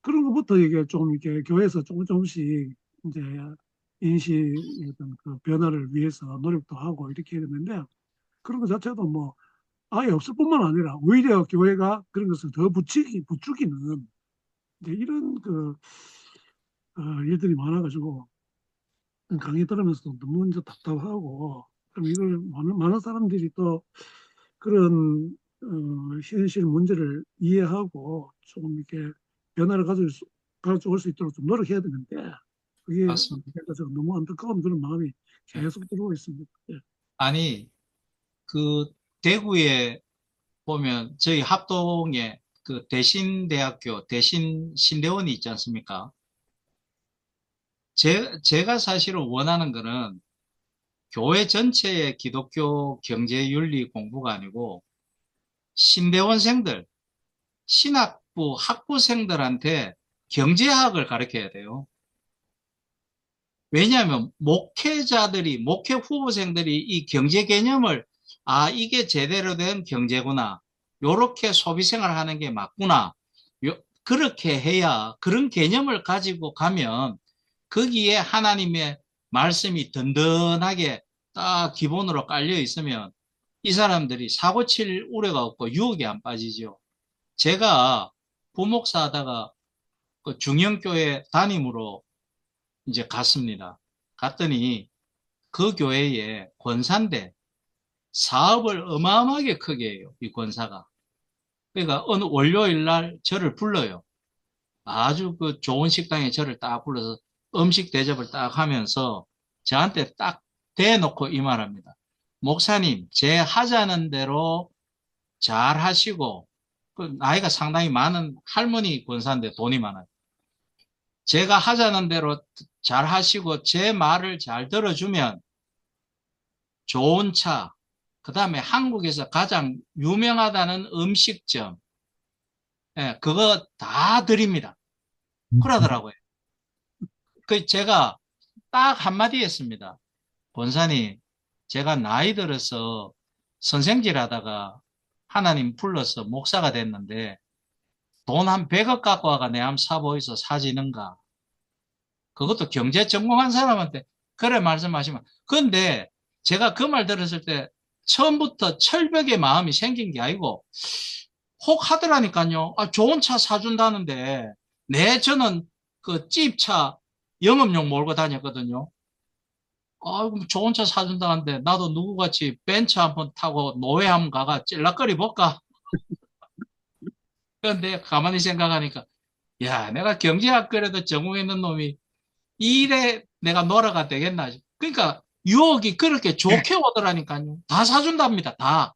그런 것부터 이게 좀 이렇게 교회에서 조금씩 이제 인식 어떤 그 변화를 위해서 노력도 하고 이렇게 했는데 그런 것 자체도 뭐 아예 없을 뿐만 아니라 오히려 교회가 그런 것을 더 부추기는 이제 이런 그 일들이 많아가지고 강의 들으면서도 너무 이제 답답하고 그럼 이걸 많은 사람들이 또 그런 현실 문제를 이해하고 조금 이렇게 변화를 가져올 수 있도록 좀 노력해야 되는데 그게 맞습니다. 너무 안타까운 그런 마음이 예. 계속 들어오고 있습니다. 예. 아니, 그 대구에 보면 저희 합동에 그 대신대학교 대신 신대원이 있지 않습니까? 제가 사실은 원하는 거는 교회 전체의 기독교 경제윤리 공부가 아니고 신대원생들, 신학부 학부생들한테 경제학을 가르쳐야 돼요. 왜냐하면 목회 후보생들이 이 경제 개념을 이게 제대로 된 경제구나. 요렇게 소비 생활하는 게 맞구나. 그렇게 해야 그런 개념을 가지고 가면 거기에 하나님의 말씀이 든든하게 딱 기본으로 깔려 있으면 이 사람들이 사고 칠 우려가 없고 유혹에 안 빠지죠. 제가 부목사 하다가 그 중형교회 담임으로 이제 갔습니다. 갔더니 그 교회에 권사인데 사업을 어마어마하게 크게 해요. 이 권사가. 그러니까 어느 월요일 날 저를 불러요. 아주 그 좋은 식당에 저를 딱 불러서 음식 대접을 딱 하면서 저한테 딱 대놓고 이 말합니다. 목사님, 제 하자는 대로 잘 하시고, 그 나이가 상당히 많은 할머니 권사인데 돈이 많아요. 제가 하자는 대로 잘 하시고 제 말을 잘 들어주면 좋은 차, 그 다음에 한국에서 가장 유명하다는 음식점, 예, 그거 다 드립니다. 그러더라고요. 그 제가 딱 한마디 했습니다. 권사님, 제가 나이 들어서 선생질 하다가 하나님 불러서 목사가 됐는데 돈 한 100억 갖고 와가 내 한번 사보이소 사지는가. 그것도 경제 전공한 사람한테 그래 말씀하시면. 근데 제가 그 말 들었을 때 처음부터 철벽의 마음이 생긴 게 아니고 혹 하더라니까요. 좋은 차 사준다는데 저는 그 찝차 영업용 몰고 다녔거든요. 그럼 좋은 차 사준다는데 나도 누구같이 벤츠 한번 타고 노회 한번 가가 찔락거리 볼까? 그런데 가만히 생각하니까 야, 내가 경제학 그래도 전공했는 놈이 이 일에 내가 놀아가 되겠나. 그러니까 유혹이 그렇게 좋게 오더라니까요. 다 사준답니다. 다.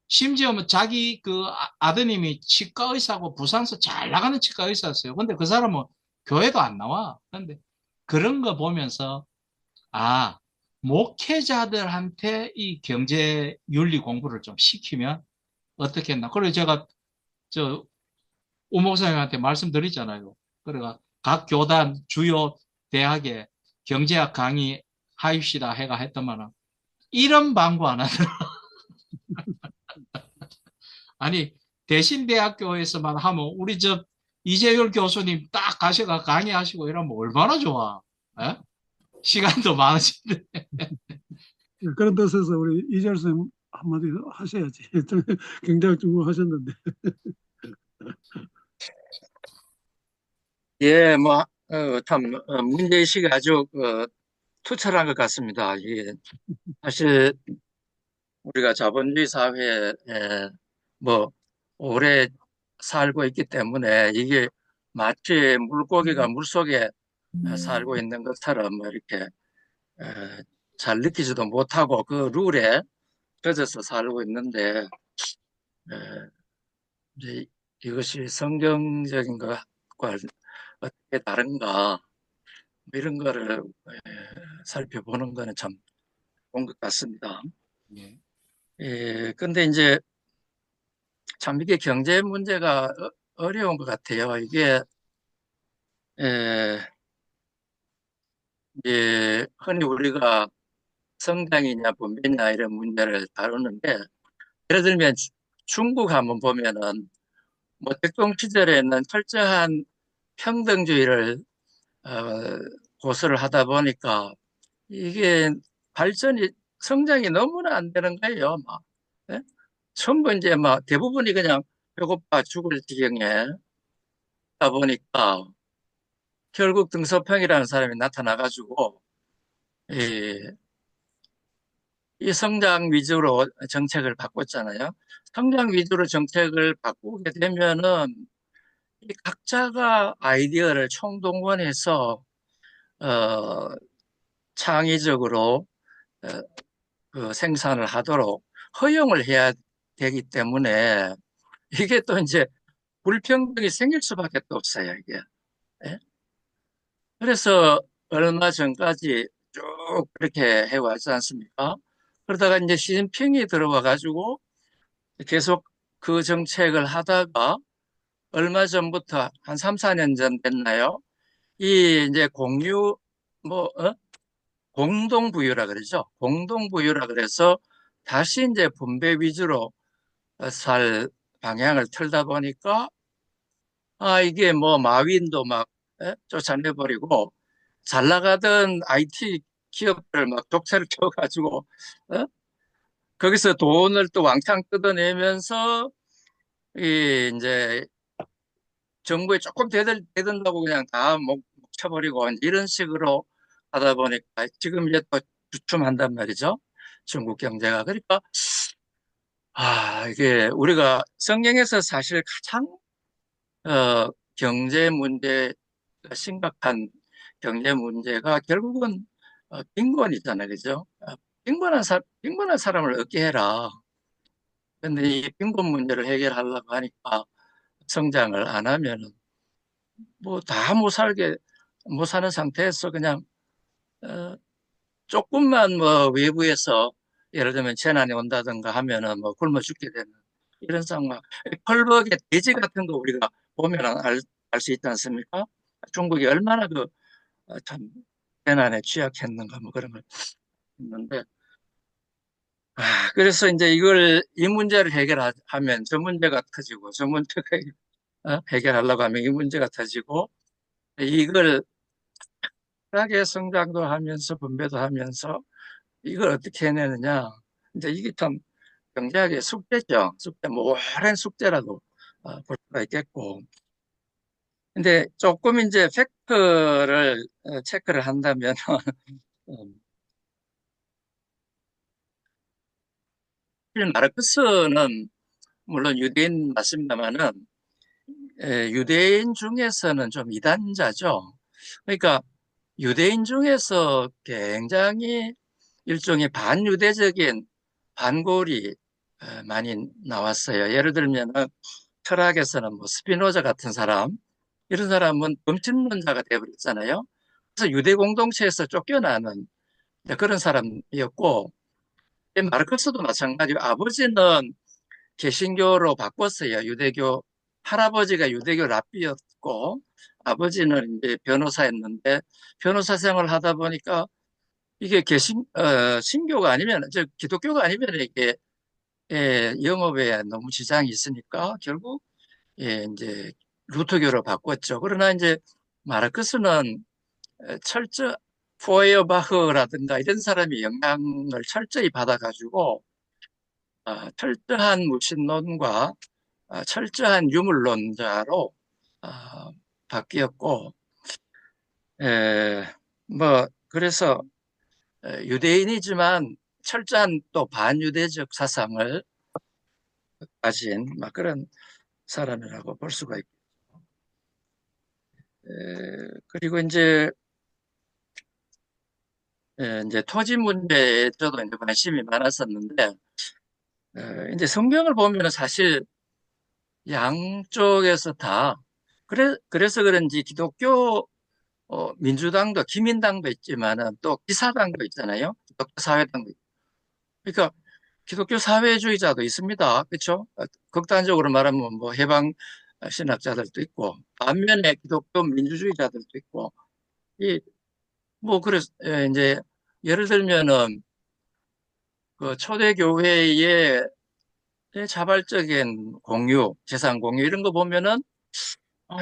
심지어 뭐 자기 그 아드님이 치과 의사고 부산서 잘 나가는 치과 의사였어요. 근데 그 사람은 교회도 안 나와. 근데 그런 거 보면서 아, 목회자들한테 이 경제 윤리 공부를 좀 시키면 어떻겠나. 그리고 제가 저 우 목사님한테 말씀드리잖아요. 그래가 각 교단 주요 대학에 경제학 강의 하입시다 해가 했더만은 이런 방구 안 하더라. 아니 대신대학교에서만 하면 우리 저 이재율 교수님 딱 가셔가 강의하시고 이러면 얼마나 좋아. 에? 시간도 많으신데. 예, 그런 뜻에서 우리 이재열 선생님 한마디 하셔야지. 굉장히 중요하셨는데. 예, 뭐, 참, 문제의식이 아주, 투철한 것 같습니다. 예, 사실, 우리가 자본주의 사회에, 뭐, 오래 살고 있기 때문에 이게 마치 물고기가 물속에 살고 있는 것처럼 뭐 이렇게, 잘 느끼지도 못하고 그 룰에 젖어서 살고 있는데, 에, 이제 이것이 성경적인 것과 어떻게 다른가, 뭐 이런 거를 살펴보는 거는 참 좋은 것 같습니다. 예. 근데 이제 참 이게 경제 문제가 어려운 것 같아요. 이게, 에, 이제 흔히 우리가 성장이냐 분배냐 이런 문제를 다루는데, 예를 들면 중국 한번 보면은 뭐 백동 시절에는 철저한 평등주의를 어, 고수를 하다 보니까 이게 발전이 성장이 너무나 안 되는 거예요. 막. 예? 전부 이제 막 대부분이 그냥 배고파 죽을 지경에 다 보니까 결국 등소평이라는 사람이 나타나가지고 이, 이 성장 위주로 정책을 바꿨잖아요. 성장 위주로 정책을 바꾸게 되면은 이 각자가 아이디어를 총동원해서 어, 창의적으로 어, 그 생산을 하도록 허용을 해야 되기 때문에 이게 또 이제 불평등이 생길 수밖에 또 없어요, 이게. 예? 그래서 얼마 전까지 쭉 그렇게 해왔지 않습니까? 그러다가 이제 시진핑이 들어와 가지고 계속 그 정책을 하다가 얼마 전부터 한 3, 4년 전 됐나요? 이 이제 뭐, 공동부유라 그러죠. 공동부유라 그래서 다시 이제 분배 위주로 살 방향을 틀다 보니까 이게 뭐 마윈도 막 쫓아내버리고 잘 나가던 IT 기업들 막 독채를 켜가지고 어? 거기서 돈을 또 왕창 뜯어내면서 이 이제 정부에 조금 대든다고 그냥 다 쳐버리고 이런 식으로 하다 보니까 지금 이제 또 주춤한단 말이죠. 중국 경제가. 그러니까 이게 우리가 성경에서 사실 가장 경제 문제 심각한 경제 문제가 결국은 빈곤이잖아요, 그죠? 빈곤한 사람을 얻게 해라. 근데 이 빈곤 문제를 해결하려고 하니까 성장을 안 하면은 뭐 다 못 사는 상태에서 그냥 어, 조금만 뭐 외부에서 예를 들면 재난이 온다든가 하면은 뭐 굶어 죽게 되는 이런 상황. 펄벅의 돼지 같은 거 우리가 보면 알 수 있지 않습니까? 중국이 얼마나 참 재난에 취약했는가 뭐 그런 걸 했는데 그래서 이제 이 문제를 해결하면 저 문제가 터지고 저 문제가 해결하려고 하면 이 문제가 터지고 이걸 하게 성장도 하면서 분배도 하면서 이걸 어떻게 해내느냐 이제 이게 참 경제학의 숙제죠. 숙제 뭐 오랜 숙제라도 볼 수가 있겠고 근데 조금 이제 팩트를 체크를 한다면 마르크스는 물론 유대인 맞습니다만은 유대인 중에서는 좀 이단자죠. 그러니까 유대인 중에서 굉장히 일종의 반유대적인 반골이 많이 나왔어요. 예를 들면 철학에서는 뭐 스피노자 같은 사람, 이런 사람은 범신론자가 되어버렸잖아요. 그래서 유대 공동체에서 쫓겨나는 그런 사람이었고, 마르크스도 마찬가지고 아버지는 개신교로 바꿨어요. 할아버지가 유대교 랍비였고, 아버지는 이제 변호사였는데, 변호사 생활을 하다 보니까 이게 신교가 아니면, 기독교가 아니면 이게, 영업에 너무 지장이 있으니까 결국, 이제 루터교로 바꿨죠. 그러나 이제 마르크스는 철저, 포에어바흐라든가 이런 사람이 영향을 철저히 받아가지고, 철저한 무신론과 철저한 유물론자로 아, 바뀌었고, 에, 그래서 유대인이지만 철저한 또 반유대적 사상을 가진 그런 사람이라고 볼 수가 있고, 그리고 이제 이제 토지 문제에 저도 이제 관심이 많았었는데, 이제 성경을 보면은 사실 양쪽에서 다, 그래서 그런지 기독교, 민주당도, 기민당도 있지만은 또 기사당도 있잖아요. 기독교 사회당도. 그러니까 기독교 사회주의자도 있습니다. 그렇죠? 극단적으로 말하면 뭐 해방 신학자들도 있고, 반면에 기독교 민주주의자들도 있고, 이, 뭐, 그래서, 이제, 예를 들면은, 그 초대교회의 자발적인 공유, 재산 공유, 이런 거 보면은,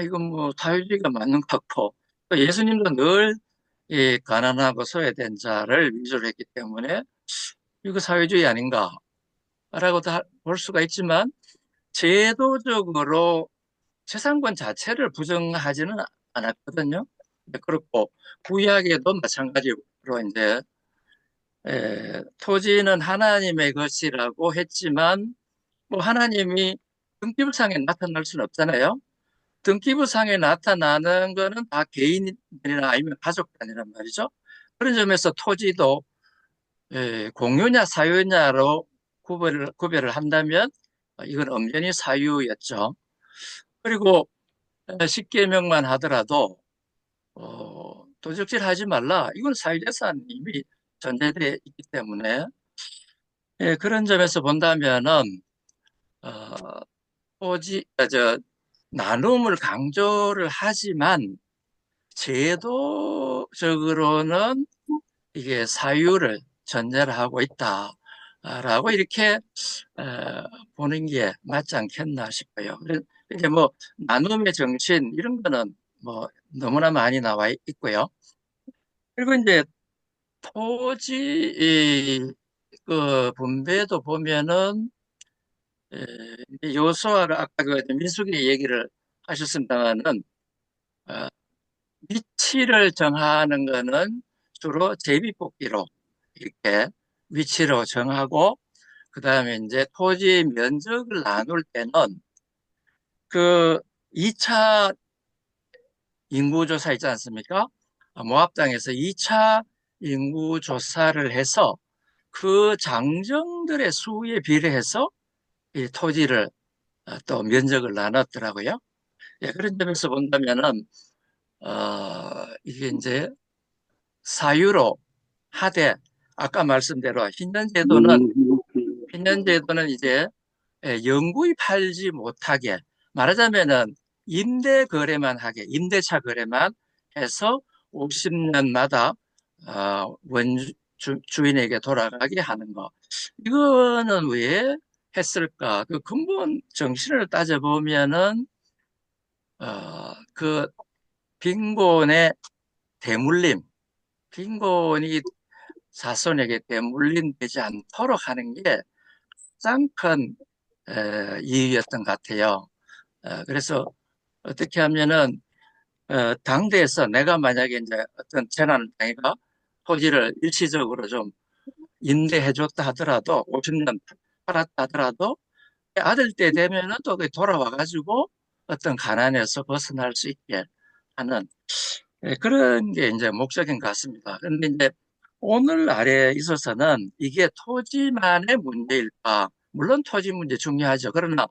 이건 뭐, 사회주의가 맞는 것 같고, 또 예수님도 늘 이 가난하고 소외된 자를 위주로 했기 때문에, 이거 사회주의 아닌가라고 볼 수가 있지만, 제도적으로 재산권 자체를 부정하지는 않았거든요. 그렇고, 구약에도 마찬가지로 이제 토지는 하나님의 것이라고 했지만 뭐 하나님이 등기부상에 나타날 수는 없잖아요. 등기부상에 나타나는 거는 다 개인이나 아니면 가족 단위란 말이죠. 그런 점에서 토지도 공유냐 사유냐로 구별을 한다면 이건 엄연히 사유였죠. 그리고 십계명만 하더라도 도적질하지 말라. 이건 사유재산이 이미 전제되어 있기 때문에 그런 점에서 본다면은 어, 나눔을 강조를 하지만 제도적으로는 이게 사유를 전제를 하고 있다라고 이렇게 보는 게 맞지 않겠나 싶어요. 이제 뭐 나눔의 정신 이런 거는 뭐 너무나 많이 나와 있고요. 그리고 이제 토지 그 분배도 보면은 여호수아가 아까 그 민수기 얘기를 하셨습니다만은 어, 위치를 정하는 거는 주로 제비뽑기로 이렇게 위치로 정하고 그 다음에 이제 토지 면적을 나눌 때는 그 2차 인구조사 있지 않습니까? 모압 땅에서 2차 인구조사를 해서 그 장정들의 수에 비례해서 이 토지를 또 면적을 나눴더라고요. 예, 그런 점에서 본다면은 이게 이제 사유로 하되 아까 말씀대로 흰년제도는 이제 영구히 팔지 못하게 말하자면은 임대 거래만 하게 임대차 거래만 해서 50년마다 주인에게 돌아가게 하는 거 이거는 왜 했을까? 그 근본 정신을 따져보면은 그 빈곤의 대물림, 빈곤이 자손에게 대물림되지 않도록 하는 게 가장 큰 이유였던 것 같아요. 그래서 어떻게 하면은 당대에서 내가 만약에 이제 어떤 재난을 당해가 토지를 일시적으로 좀 임대해줬다 하더라도 50년 팔았다 하더라도 아들 때 되면은 또 돌아와가지고 어떤 가난에서 벗어날 수 있게 하는 그런 게 이제 목적인 것 같습니다. 그런데 이제 오늘날에 있어서는 이게 토지만의 문제일까? 물론 토지 문제 중요하죠. 그러나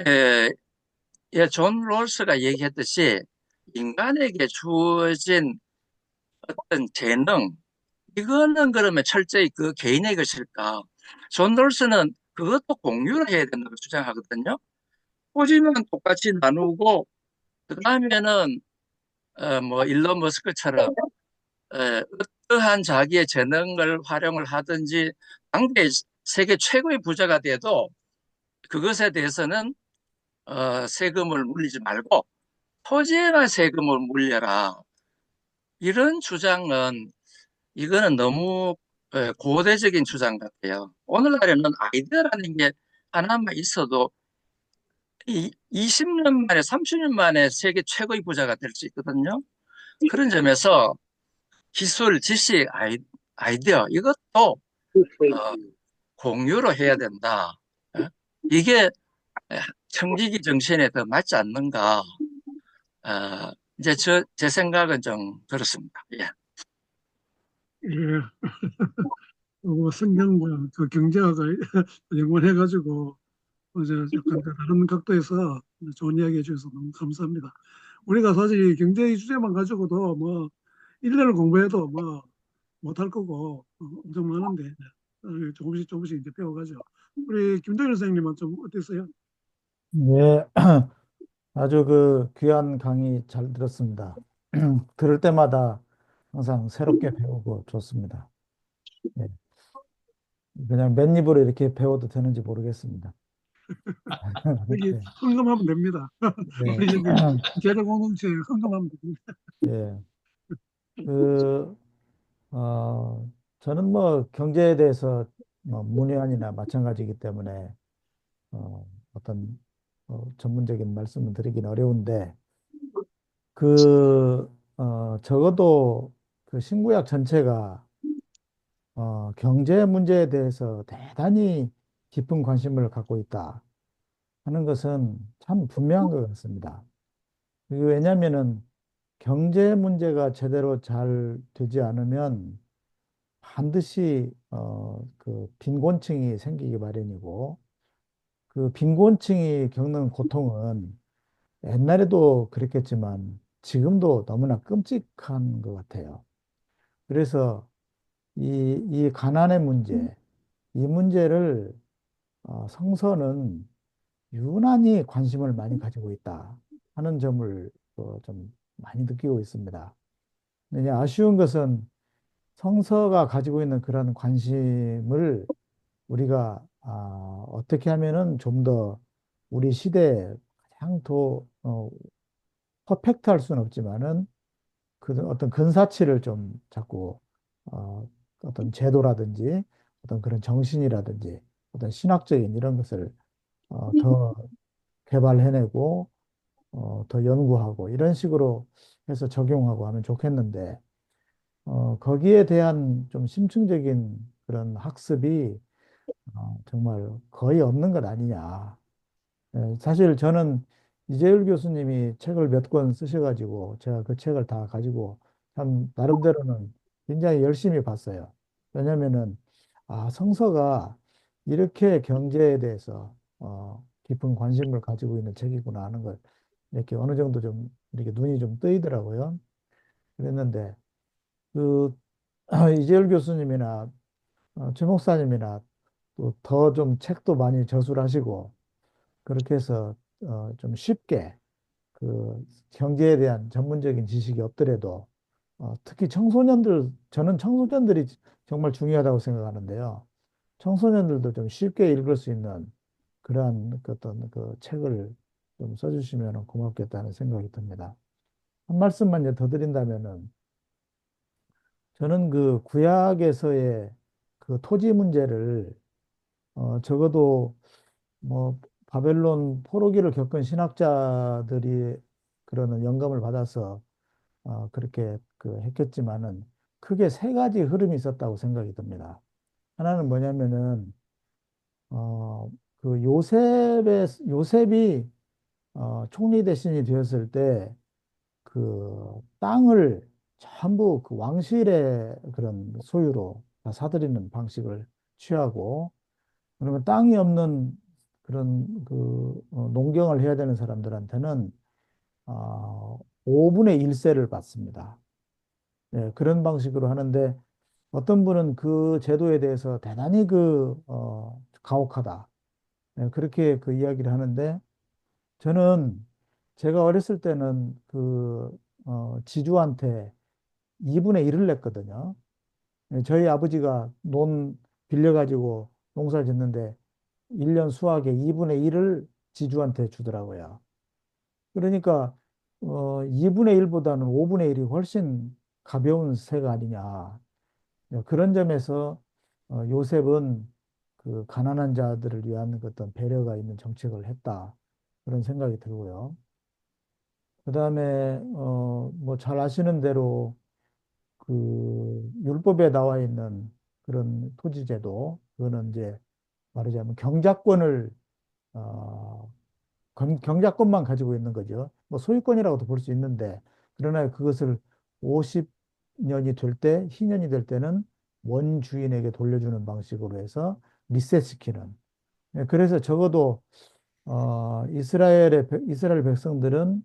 에, 존 롤스가 얘기했듯이 인간에게 주어진 어떤 재능 이거는 그러면 철저히 그 개인의 것일까? 존 롤스는 그것도 공유를 해야 된다고 주장하거든요. 토지는 똑같이 나누고 그 다음에는 뭐 일론 머스크처럼 어떠한 자기의 재능을 활용을 하든지 당대 세계 최고의 부자가 돼도 그것에 대해서는 세금을 물리지 말고 토지에만 세금을 물려라. 이런 주장은 이거는 너무 고대적인 주장 같아요. 오늘날에는 아이디어라는 게 하나만 있어도 20년 만에 30년 만에 세계 최고의 부자가 될 수 있거든요. 그런 점에서 기술, 지식, 아이디어 이것도 어, 공유로 해야 된다. 어? 이게 청지기 정신에 더 맞지 않는가? 이제 제 생각은 좀 그렇습니다. 예. 예, 뭐 성경과 그 경제학을 연관해가지고 이제 약간 그 다른 각도에서 좋은 이야기 해주셔서 너무 감사합니다. 우리가 사실 경제 주제만 가지고도 뭐 1년을 공부해도 뭐 못할 거고 엄청 많은데 조금씩 조금씩 이제 배워가죠. 우리 김정일 선생님은 좀 어땠어요? 예, 아주 그 귀한 강의 잘 들었습니다. 들을 때마다 항상 새롭게 배우고 좋습니다. 예, 그냥 맨입으로 이렇게 배워도 되는지 모르겠습니다. 여기 예, 헌금하면 됩니다. 예, 우리 여기 제도 공동체에 헌금하면 됩니다. 예. 그, 저는 뭐 경제에 대해서 뭐 문외한이나 마찬가지이기 때문에 어떤 전문적인 말씀을 드리긴 어려운데 적어도 그 신구약 전체가 경제 문제에 대해서 대단히 깊은 관심을 갖고 있다 하는 것은 참 분명한 것 같습니다. 왜냐하면은 경제 문제가 제대로 잘 되지 않으면 반드시 그 빈곤층이 생기기 마련이고 그 빈곤층이 겪는 고통은 옛날에도 그랬겠지만 지금도 너무나 끔찍한 것 같아요. 그래서 이 가난의 문제, 이 문제를 성서는 유난히 관심을 많이 가지고 있다 하는 점을 좀 많이 느끼고 있습니다. 왜냐 아쉬운 것은 성서가 가지고 있는 그런 관심을 우리가 어떻게 하면은 좀 더 우리 시대에 가장 더 퍼펙트할 수는 없지만은 그 어떤 근사치를 좀 자꾸 어, 어떤 제도라든지 어떤 그런 정신이라든지 어떤 신학적인 이런 것을 더 개발해내고 더 연구하고 이런 식으로 해서 적용하고 하면 좋겠는데 거기에 대한 좀 심층적인 그런 학습이 정말 거의 없는 것 아니냐. 사실 저는 이재율 교수님이 책을 몇 권 쓰셔가지고 제가 그 책을 다 가지고 참 나름대로는 굉장히 열심히 봤어요. 왜냐면은 성서가 이렇게 경제에 대해서 깊은 관심을 가지고 있는 책이구나 하는 걸 이렇게 어느 정도 좀 이렇게 눈이 좀 뜨이더라고요. 그랬는데 그 이재율 교수님이나 최 목사님이나 또 더 좀 책도 많이 저술하시고 그렇게 해서 좀 쉽게 그 경제에 대한 전문적인 지식이 없더라도 특히 청소년들 저는 청소년들이 정말 중요하다고 생각하는데요. 청소년들도 좀 쉽게 읽을 수 있는 그러한 그 어떤 그 책을 좀 써주시면 고맙겠다는 생각이 듭니다. 한 말씀만 이제 더 드린다면은 저는 그 구약에서의 그 토지 문제를 적어도 뭐 바벨론 포로기를 겪은 신학자들이 그러는 영감을 받아서 그렇게 그 했겠지만은 크게 세 가지 흐름이 있었다고 생각이 듭니다. 하나는 뭐냐면은 그 요셉이 총리 대신이 되었을 때 그 땅을 전부 그 왕실의 그런 소유로 다 사들이는 방식을 취하고 그러면 땅이 없는 그런 그 농경을 해야 되는 사람들한테는 5분의 1세를 받습니다. 예, 그런 방식으로 하는데 어떤 분은 그 제도에 대해서 대단히 가혹하다. 예, 그렇게 그 이야기를 하는데 저는 제가 어렸을 때는 지주한테 2분의 1을 냈거든요. 예, 저희 아버지가 논 빌려가지고 농사 짓는데 1년 수확의 2분의 1을 지주한테 주더라고요. 그러니까 2분의 1보다는 5분의 1이 훨씬 가벼운 세가 아니냐. 그런 점에서 요셉은 그 가난한 자들을 위한 그 어떤 배려가 있는 정책을 했다. 그런 생각이 들고요. 그다음에 뭐 잘 아시는 대로 그 율법에 나와 있는 그런 토지제도 그거는 이제 말하자면 경작권을 어, 경작권만 가지고 있는 거죠. 뭐 소유권이라고도 볼 수 있는데 그러나 그것을 50 희년이 될 때, 희년이 될 때는 원주인에게 돌려주는 방식으로 해서 리셋시키는. 예, 그래서 적어도 이스라엘 백성들은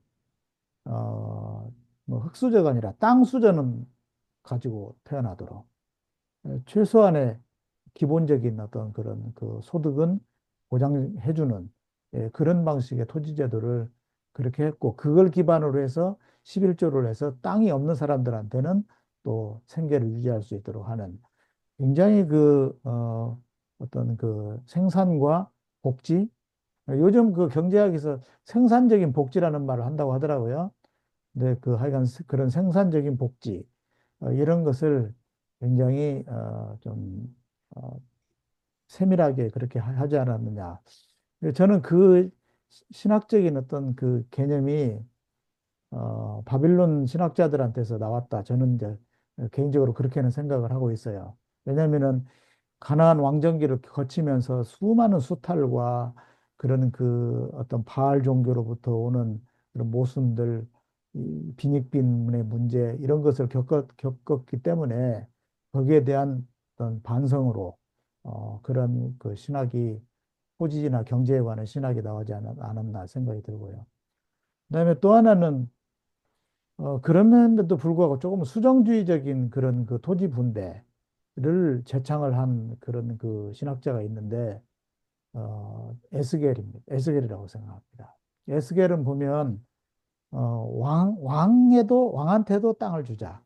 뭐 흙수저가 아니라 땅수저는 가지고 태어나도록 최소한의 기본적인 어떤 그런 그 소득은 보장해주는 그런 방식의 토지제도를 그렇게 했고 그걸 기반으로 해서 11조를 해서 땅이 없는 사람들한테는 또 생계를 유지할 수 있도록 하는 굉장히 어떤 그 생산과 복지 요즘 그 경제학에서 생산적인 복지라는 말을 한다고 하더라고요. 근데 그 하여간 그런 생산적인 복지 이런 것을 굉장히 좀 세밀하게 그렇게 하지 않았느냐. 저는 그 신학적인 어떤 그 개념이 바빌론 신학자들한테서 나왔다. 저는 이제 개인적으로 그렇게는 생각을 하고 있어요. 왜냐하면은 가나안 왕정기를 거치면서 수많은 수탈과 그런 그 어떤 바알 종교로부터 오는 그런 모순들, 이 빈익빈의 문제 이런 것을 겪었기 때문에 거기에 대한 어떤 반성으로 그런 그 신학이 포지나 경제에 관한 신학이 나오지 않았나 생각이 들고요. 그다음에 또 하나는 그럼에도 불구하고 조금 수정주의적인 그런 그 토지 분배를 제창을 한 그런 그 신학자가 있는데 에스겔입니다. 에스겔이라고 생각합니다. 에스겔은 보면 왕한테도 땅을 주자.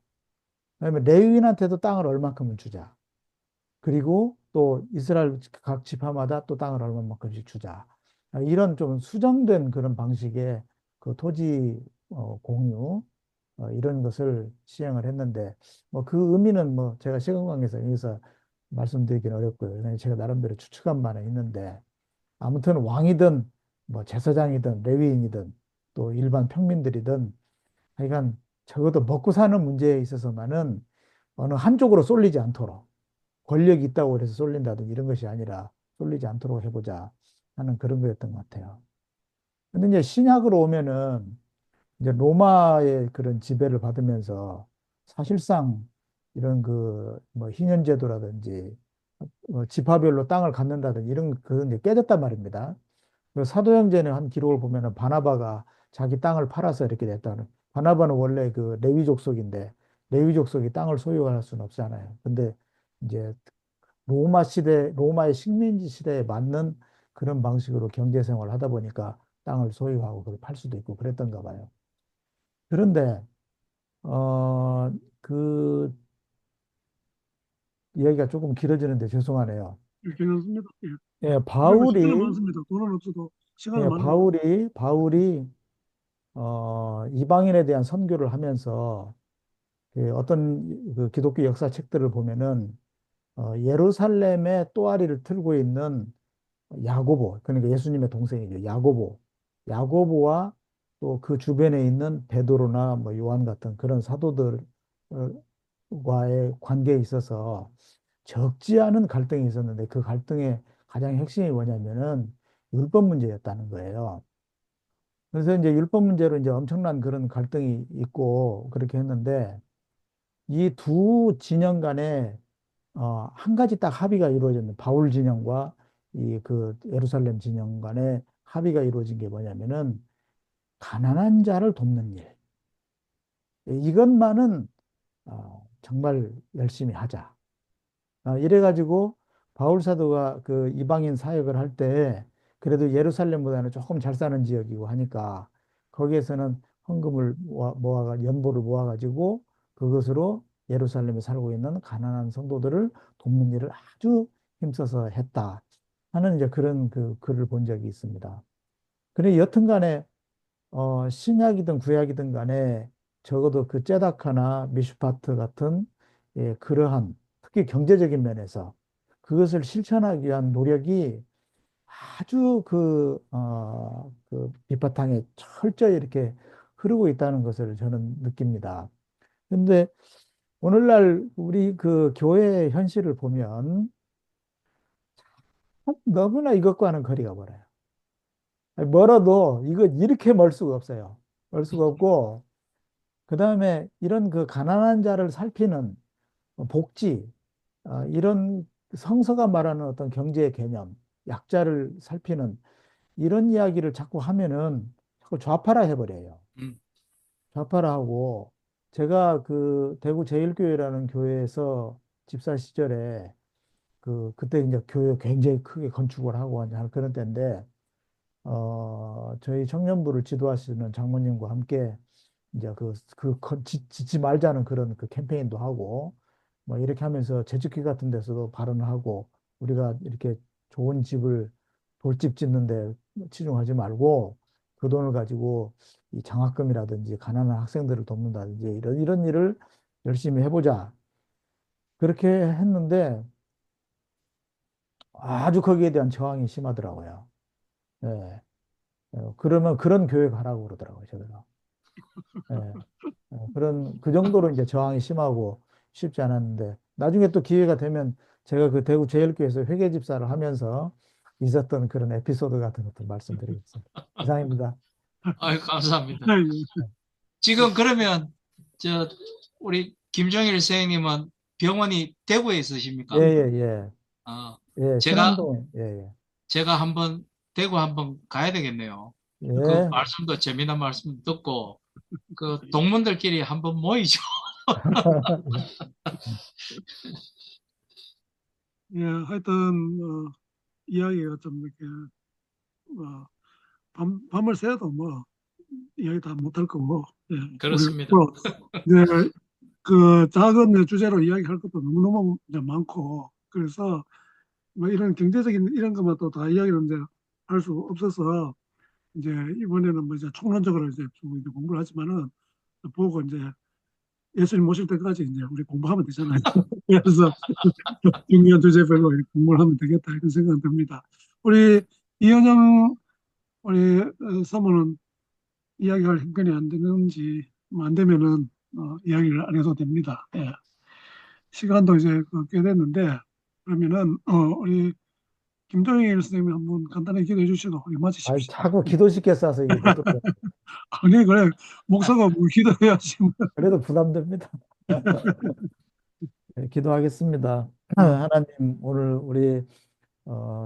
그다음에 레위인한테도 땅을 얼만큼은 주자. 그리고 또 이스라엘 각 지파마다 또 땅을 얼마만큼씩 주자. 이런 좀 수정된 그런 방식의 그 토지 공유 이런 것을 시행을 했는데 뭐 그 의미는 뭐 제가 시간 관계상 여기서 말씀드리기는 어렵고요. 왜냐하면 제가 나름대로 추측한 바는 있는데 아무튼 왕이든 뭐 제사장이든 레위인이든 또 일반 평민들이든 하여간 적어도 먹고 사는 문제에 있어서만은 어느 한쪽으로 쏠리지 않도록 권력이 있다고 해서 쏠린다든지 이런 것이 아니라 쏠리지 않도록 해보자 하는 그런 거였던 것 같아요. 근데 이제 신약으로 오면은 이제 로마의 그런 지배를 받으면서 사실상 이런 그 뭐 희년제도라든지 지파별로 땅을 갖는다든지 이런 그건 이제 깨졌단 말입니다. 그 사도행전의 한 기록을 보면은 바나바가 자기 땅을 팔아서 이렇게 됐다는. 바나바는 원래 그 레위 족속인데 레위 족속이 땅을 소유할 수는 없잖아요. 근데 이제 로마의 식민지 시대에 맞는 그런 방식으로 경제 생활을 하다 보니까 땅을 소유하고 그걸 팔 수도 있고 그랬던가 봐요. 그런데 어, 그 이야기가 조금 길어지는데 죄송하네요. 괜찮습니다. 예. 예, 우리는 시간은 많습니다. 돈은 없어도 시간은 많습니다. 바울이 이방인에 대한 선교를 하면서 그 어떤 그 기독교 역사 책들을 보면은 예루살렘의 또아리를 틀고 있는 야고보, 그러니까 예수님의 동생이죠. 야고보와 또 그 주변에 있는 베드로나 뭐 요한 같은 그런 사도들과의 관계에 있어서 적지 않은 갈등이 있었는데 그 갈등의 가장 핵심이 뭐냐면은 율법 문제였다는 거예요. 그래서 이제 율법 문제로 이제 엄청난 그런 갈등이 있고 그렇게 했는데 이 두 진영 간에 한 가지 딱 합의가 이루어졌는 바울 진영과 이 그 예루살렘 진영 간에 합의가 이루어진 게 뭐냐면은 가난한 자를 돕는 일. 이것만은 정말 열심히 하자. 이래가지고 바울 사도가 그 이방인 사역을 할 때 그래도 예루살렘보다는 조금 잘 사는 지역이고 하니까 거기에서는 헌금을 연보를 모아가지고 그것으로 예루살렘에 살고 있는 가난한 성도들을 돕는 일을 아주 힘써서 했다 하는 이제 그런 그 글을 본 적이 있습니다. 그래 여튼간에 신약이든 구약이든 간에 적어도 그 제다카나 미슈파트 같은 그러한 특히 경제적인 면에서 그것을 실천하기 위한 노력이 아주 그 밑바탕에 철저히 이렇게 흐르고 있다는 것을 저는 느낍니다. 근데 오늘날 우리 그 교회의 현실을 보면 너무나 이것과는 거리가 멀어요. 멀어도 이거 이렇게 멀 수가 없어요. 멀 수가 없고 그다음에 이런 그 가난한 자를 살피는 복지, 이런 성서가 말하는 어떤 경제의 개념, 약자를 살피는 이런 이야기를 자꾸 하면은 자꾸 좌파라 해버려요. 음, 좌파라 하고 제가 그 대구 제일교회라는 교회에서 집사 시절에 그때 이제 교회 굉장히 크게 건축을 하고 하는 그런 때인데 저희 청년부를 지도하시는 장모님과 함께 이제 짓지 말자는 그런 그 캠페인도 하고 뭐 이렇게 하면서 재직회 같은 데서도 발언을 하고 우리가 이렇게 좋은 집을 돌집 짓는데 치중하지 말고 그 돈을 가지고 이 장학금이라든지 가난한 학생들을 돕는다든지 이런 일을 열심히 해보자. 그렇게 했는데 아주 거기에 대한 저항이 심하더라고요. 예. 그러면 그런 교회 가라고 그러더라고요, 제가. 예. 그 정도로 이제 저항이 심하고 쉽지 않았는데, 나중에 또 기회가 되면 제가 그 대구 제일교회에서 회계 집사를 하면서 있었던 그런 에피소드 같은 것들 말씀드리겠습니다. 이상입니다. 아유, 감사합니다. 네, 지금 그러면, 저, 우리 김종일 선생님은 병원이 대구에 예, 있으십니까? 예, 어, 예. 예, 제가, 신암동에, 예, 제가 대구 한번 가야 되겠네요. 예. 그 예. 말씀도, 재미난 말씀 듣고, 그 동문들끼리 한번 모이죠. 예, 하여튼 이야기가 좀 이렇게 밤을 새도 뭐 이야기 다 못할 거고, 예, 우리 그렇습니다. 뭐 이제 그 작은 주제로 이야기할 것도 너무너무 이제 많고, 그래서 뭐 이런 경제적인 이런 것만 또 다 이야기를 이제 할 수 없어서 이제 이번에는 뭐 이제 총론적으로 이제 좀 이제 공부를 하지만은 보고 이제 예수님 모실 때까지 이제 우리 공부하면 되잖아요. 그래서 중요한 주제별로 이렇게 공부를 하면 되겠다 이런 생각이 듭니다. 우리 이현영 우리 사모는 이야기할 형편이 안 되는지 뭐안 되면은 이야기를 안 해도 됩니다. 예. 시간도 이제 꽤 됐는데 그러면은 우리 김동일 선생님이 한번 간단하게 기도해 주시고 우리 아, 마치십시다. 자꾸 기도시켜 싸서 이게 어떻게, 아니 그래 목사가 뭐 기도해야지 뭐. 그래도 부담됩니다. 네, 기도하겠습니다. 어, 하나님, 오늘 우리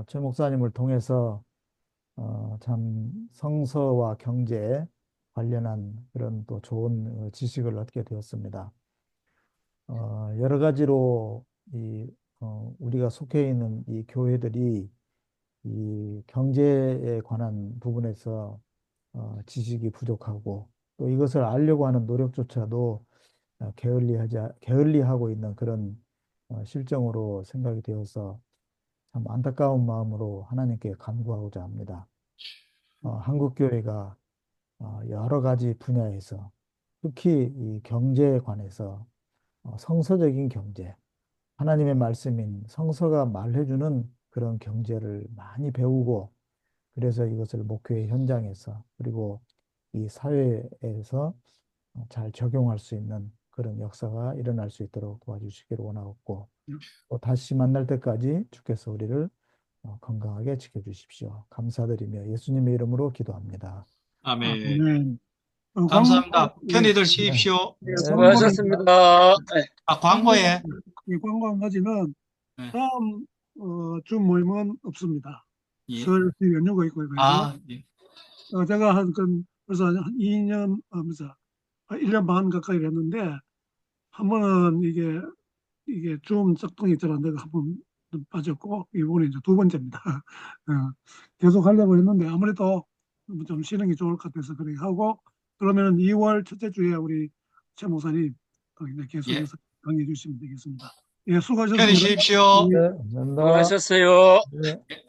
최 목사님을 통해서 참 성서와 경제 관련한 그런 또 좋은 지식을 얻게 되었습니다. 여러 가지로 우리가 속해 있는 이 교회들이 이 경제에 관한 부분에서 지식이 부족하고 또 이것을 알려고 하는 노력조차도 게을리하고 있는 그런 실정으로 생각이 되어서 참 안타까운 마음으로 하나님께 간구하고자 합니다. 한국교회가 여러 가지 분야에서 특히 이 경제에 관해서 성서적인 경제, 하나님의 말씀인 성서가 말해주는 그런 경제를 많이 배우고 그래서 이것을 목회 현장에서 그리고 이 사회에서 잘 적용할 수 있는 그런 역사가 일어날 수 있도록 도와주시기를 원하옵고 또 다시 만날 때까지 주께서 우리를 건강하게 지켜주십시오. 감사드리며 예수님의 이름으로 기도합니다. 아멘. 네. 감사합니다. 예, 편히 네. 드십시오. 예, 네. 수고하셨습니다. 네. 광고에. 광고 한 가지는 네. 다음 주 모임은 없습니다. 예. 설 연휴가 있고 그래서 아, 예. 제가 벌써 한 2년 하면서 1년 반 가까이 했는데 한 번은 이게 좀 짝퉁이 있잖아. 내가 한 번 빠졌고 이번에 이제 두 번째입니다. 계속 하려고 했는데 아무래도 좀 쉬는 게 좋을 것 같아서 그렇게 하고 그러면 2월 첫째 주에 우리 최 목사님 이제 예. 계속해서 강의해 주시면 되겠습니다. 예, 편히 수고하셨습니다. 쉬십시오. 네, 감사합니다. 수고하셨어요. 네.